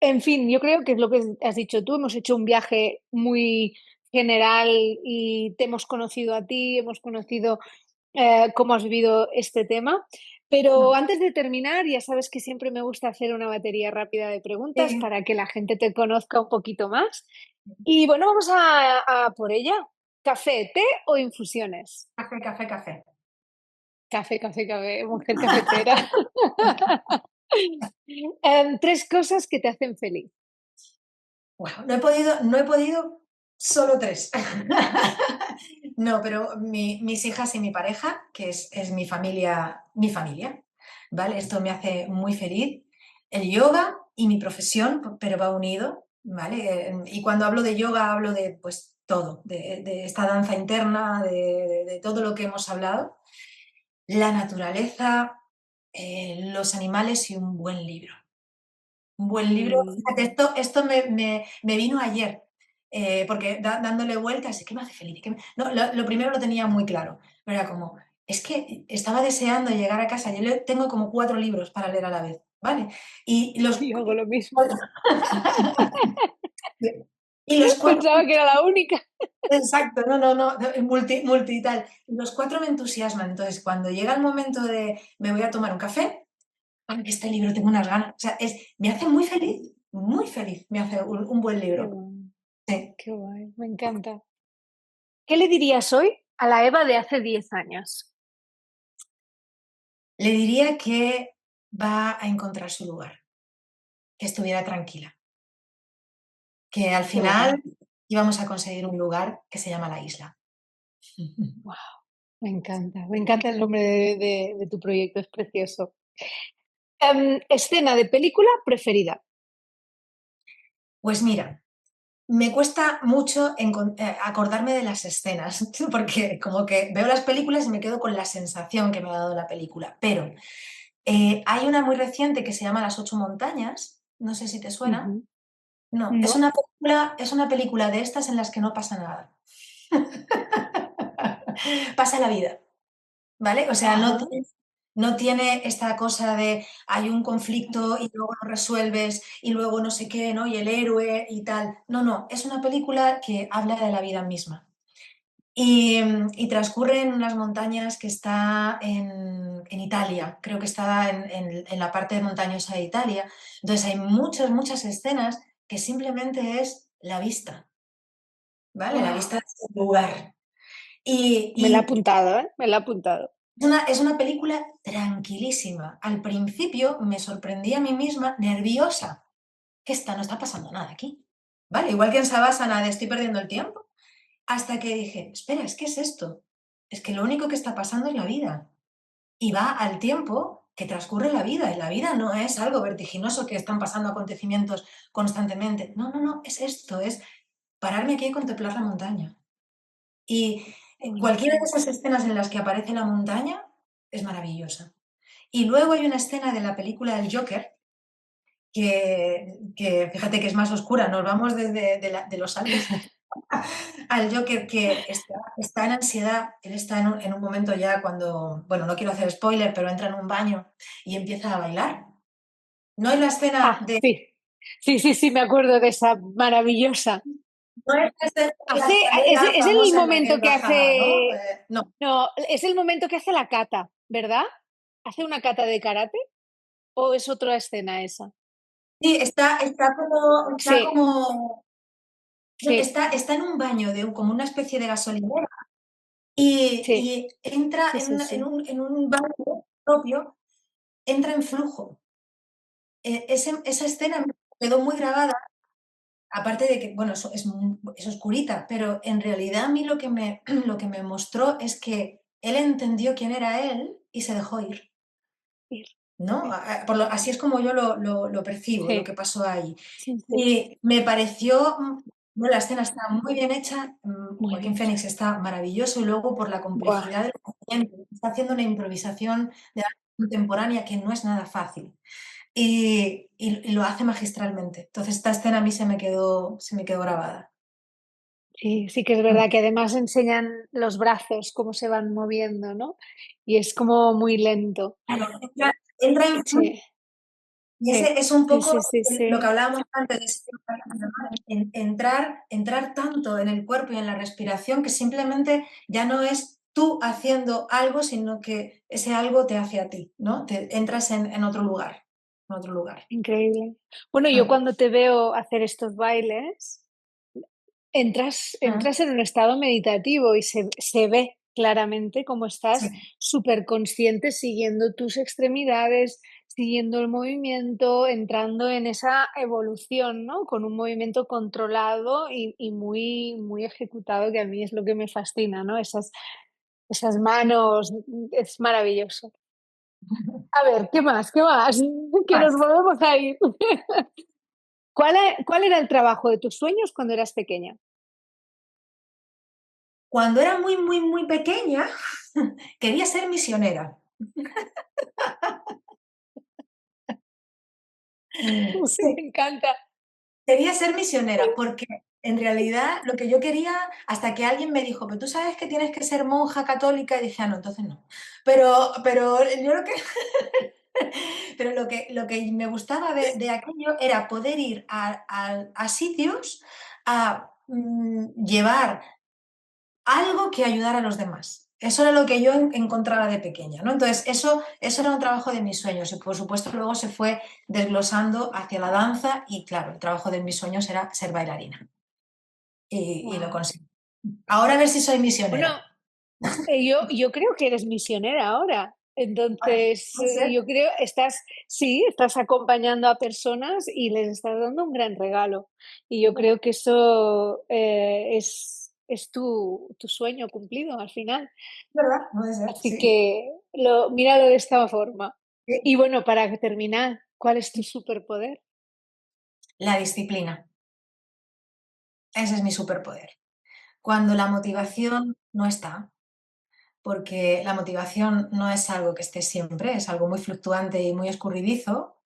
en fin, yo creo que es lo que has dicho tú. Hemos hecho un viaje muy general y te hemos conocido a ti, hemos conocido cómo has vivido este tema. Pero antes de terminar, ya sabes que siempre me gusta hacer una batería rápida de preguntas Sí, para que la gente te conozca un poquito más. Y bueno, vamos a por ella. ¿Café, té o infusiones? café, café, café. Café, café, café, mujer cafetera. Tres cosas que te hacen feliz. Bueno, no he podido solo tres. No, pero mis hijas y mi pareja, que es mi familia, ¿vale? Esto me hace muy feliz. El yoga y mi profesión, pero va unido, ¿vale? Y cuando hablo de yoga hablo de pues todo, de esta danza interna, de todo lo que hemos hablado. La naturaleza, los animales y un buen libro. Un buen libro, Mm, fíjate, esto me vino ayer, porque dándole vueltas, ¿qué me hace feliz? No, lo primero lo tenía muy claro, pero era como, es que estaba deseando llegar a casa, tengo como 4 libros para leer a la vez, ¿vale? Y los, yo hago lo mismo. y los cuatro, Pensaba que era la única. exacto, no, multi y tal. Y los 4 me entusiasman, entonces cuando llega el momento de me voy a tomar un café, ay, este libro tengo unas ganas, o sea, me hace muy feliz, me hace un buen Qué libro. guay, Sí. qué guay, me encanta. ¿Qué le dirías hoy a la Eva de hace 10 años? Le diría que va a encontrar su lugar, que estuviera tranquila, que al Qué guay. final íbamos a conseguir un lugar que se llama la isla. Wow, me encanta el nombre de tu proyecto, es precioso. Escena de película preferida. Pues mira, me cuesta mucho acordarme de las escenas, porque como que veo las películas y me quedo con la sensación que me ha dado la película, pero hay una muy reciente que se llama Las ocho montañas, no sé si te suena. Ujú. No, ¿No? es una película de estas en las que no pasa nada. Pasa la vida. ¿Vale? O sea, Ajá. no tiene esta cosa de hay un conflicto y luego lo resuelves y luego no sé qué, ¿no? Y el héroe y tal. No, es una película que habla de la vida misma. y transcurre en unas montañas que está en Italia, creo que está en la parte montañosa de Italia. Entonces hay muchas, muchas escenas que simplemente es la vista, ¿vale? La ¡Guau! vista de ese lugar. Me la he Y apuntado, ¿eh? Me la he apuntado. es una película tranquilísima. Al principio me sorprendí a mí misma nerviosa. No está pasando nada aquí. ¿Vale? Igual que en Savasana de estoy perdiendo el tiempo. Hasta que dije, espera, ¿qué es esto? Es que lo único que está pasando es la vida. Y va al tiempo que transcurre la vida. Y la vida no es algo vertiginoso que están pasando acontecimientos constantemente. No, no, no, es esto, es pararme aquí y contemplar la montaña. Y cualquiera de Buenísimo. esas escenas en las que aparece la montaña es maravillosa. Y luego hay una escena de la película El Joker, que fíjate que es más oscura, nos vamos desde de los Alpes al Joker que está en ansiedad, él está en un momento ya cuando, bueno, no quiero hacer spoiler, pero entra en un baño y empieza a bailar. No es la escena Ah, de... sí. Sí, sí, sí, me acuerdo de esa maravillosa. No es la escena de la Hace, escalera es el famosa en la que él momento que baja, ¿no? hace. No. No, es el momento que hace la cata, ¿verdad? ¿Hace una cata de karate? ¿O es otra escena esa? Sí, está Sí, como, sí, está en un baño de como una especie de gasolinera sí, y entra sí, sí, sí. en un baño propio, entra en flujo. Esa escena me quedó muy grabada, aparte de que, bueno, es oscurita, pero en realidad a mí lo que me mostró es que él entendió quién era él y se dejó ir, Ir, ¿no? ir. Así es como yo lo percibo, lo que Sí, pasó ahí. sí, sí. Y me pareció, no, la escena está muy bien hecha, Muy Joaquín bien hecho. Phoenix está maravilloso y luego por la Buah, complejidad del movimiento, está haciendo una improvisación de arte contemporánea que no es nada fácil y lo hace magistralmente. Entonces esta escena a mí se me quedó grabada. sí, sí que es Mm. verdad que además enseñan los brazos, cómo se van moviendo, ¿no? Y es como muy lento. Claro, entra en flujo Sí, y sí, ese es un sí, poco sí, sí, lo que sí. hablábamos antes de entrar tanto en el cuerpo y en la respiración que simplemente ya no es tú haciendo algo, sino que ese algo te hace a ti, ¿no? Te entras en otro lugar, en otro lugar. Increíble. Bueno, yo Mm, cuando te veo hacer estos bailes, mm, entras en un estado meditativo y se ve claramente cómo estás sí. súper consciente siguiendo tus extremidades, siguiendo el movimiento, entrando en esa evolución, ¿no? Con un movimiento controlado y muy, muy ejecutado, que a mí es lo que me fascina, ¿no? Esas manos, es maravilloso. A ver, ¿qué más? ¿Qué más? Que nos Más. volvemos a ir. ¿Cuál era el trabajo de tus sueños cuando eras pequeña? Cuando era muy, muy, muy pequeña, quería ser misionera. Me Sí. encanta. Quería ser misionera, porque en realidad lo que yo quería, hasta que alguien me dijo, pero tú sabes que tienes que ser monja católica, y dije, ah, no, entonces no. Pero yo lo que, pero lo que me gustaba de aquello era poder ir a sitios a llevar algo que ayudara a los demás. Eso era lo que yo encontraba de pequeña, ¿no? Entonces, eso era un trabajo de mis sueños y por supuesto luego se fue desglosando hacia la danza y claro, el trabajo de mis sueños era ser bailarina y lo Wow. conseguí. Ahora a ver si soy Bueno, misionera. yo creo que eres misionera ahora. Bueno, Entonces, puede ser, yo creo, sí, estás acompañando a personas y les estás dando un gran regalo. Y yo creo que eso es tu sueño cumplido al final. ¿verdad? Puede ser, Así sí. que míralo de esta forma. Sí. Y bueno, para terminar, ¿cuál es tu superpoder? La disciplina, ese es mi superpoder. Cuando la motivación no está, porque la motivación no es algo que esté siempre, es algo muy fluctuante y muy escurridizo,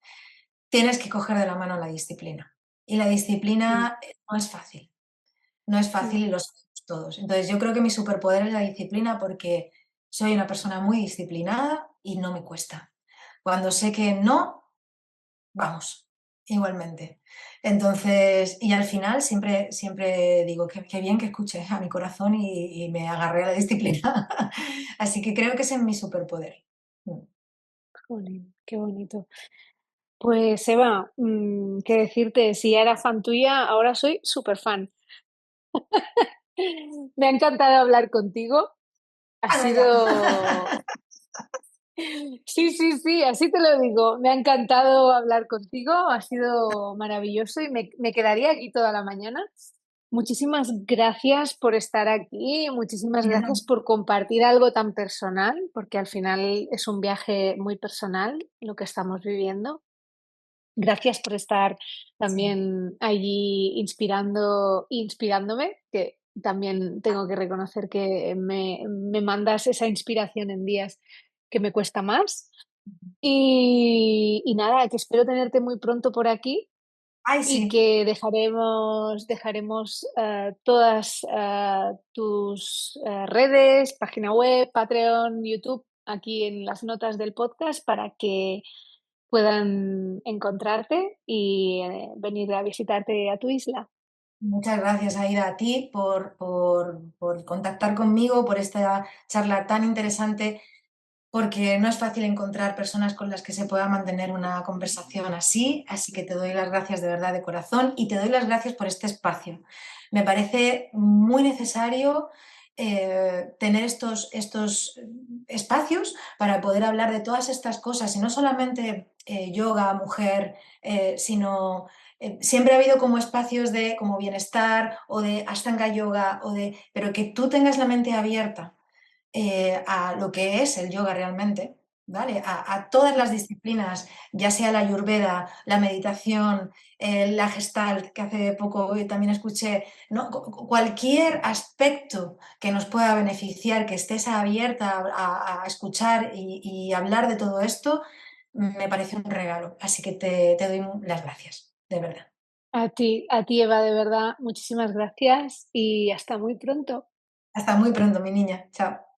tienes que coger de la mano la disciplina. Y la Mm, disciplina no es fácil, no es fácil no. y lo sabemos todos. Entonces yo creo que mi superpoder es la disciplina porque soy una persona muy disciplinada y no me cuesta. Cuando sé que no, vamos. igualmente. Entonces, y al final siempre digo que qué bien que escuché a mi corazón y me agarré a la disciplina. Así que creo que ese es mi superpoder. Mm. Jolín, qué bonito. Pues Eva, qué decirte, si ya era fan tuya, ahora soy súper fan. Me ha encantado hablar contigo. Ha Ah, venga. sido... Sí, sí, sí, así te lo digo. Me ha encantado hablar contigo, ha sido maravilloso y me quedaría aquí toda la mañana. Muchísimas gracias por estar aquí, muchísimas gracias por compartir algo tan personal, porque al final es un viaje muy personal lo que estamos viviendo. Gracias por estar Sí. también allí inspirándome, que también tengo que reconocer que me mandas esa inspiración en días que me cuesta más. Y nada, que espero tenerte muy pronto por aquí Ay, y sí. que dejaremos todas tus redes, página web, Patreon, YouTube, aquí en las notas del podcast para que puedan encontrarte y venir a visitarte a tu isla. Muchas gracias, Aida, a ti por contactar conmigo, por esta charla tan interesante, porque no es fácil encontrar personas con las que se pueda mantener una conversación así, así que te doy las gracias de verdad de corazón y te doy las gracias por este espacio. Me parece muy necesario tener estos espacios para poder hablar de todas estas cosas y no solamente yoga, mujer, sino siempre ha habido como espacios de como bienestar o de Ashtanga yoga pero que tú tengas la mente abierta a lo que es el yoga realmente, ¿vale? A todas las disciplinas, ya sea la ayurveda, la meditación, la gestalt, que hace poco también escuché, ¿no? Cualquier aspecto que nos pueda beneficiar, que estés abierta a escuchar y hablar de todo esto, me parece un regalo. Así que te doy las gracias, de verdad. A ti Eva, de verdad, muchísimas gracias y hasta muy pronto. Hasta muy pronto, mi niña. Chao.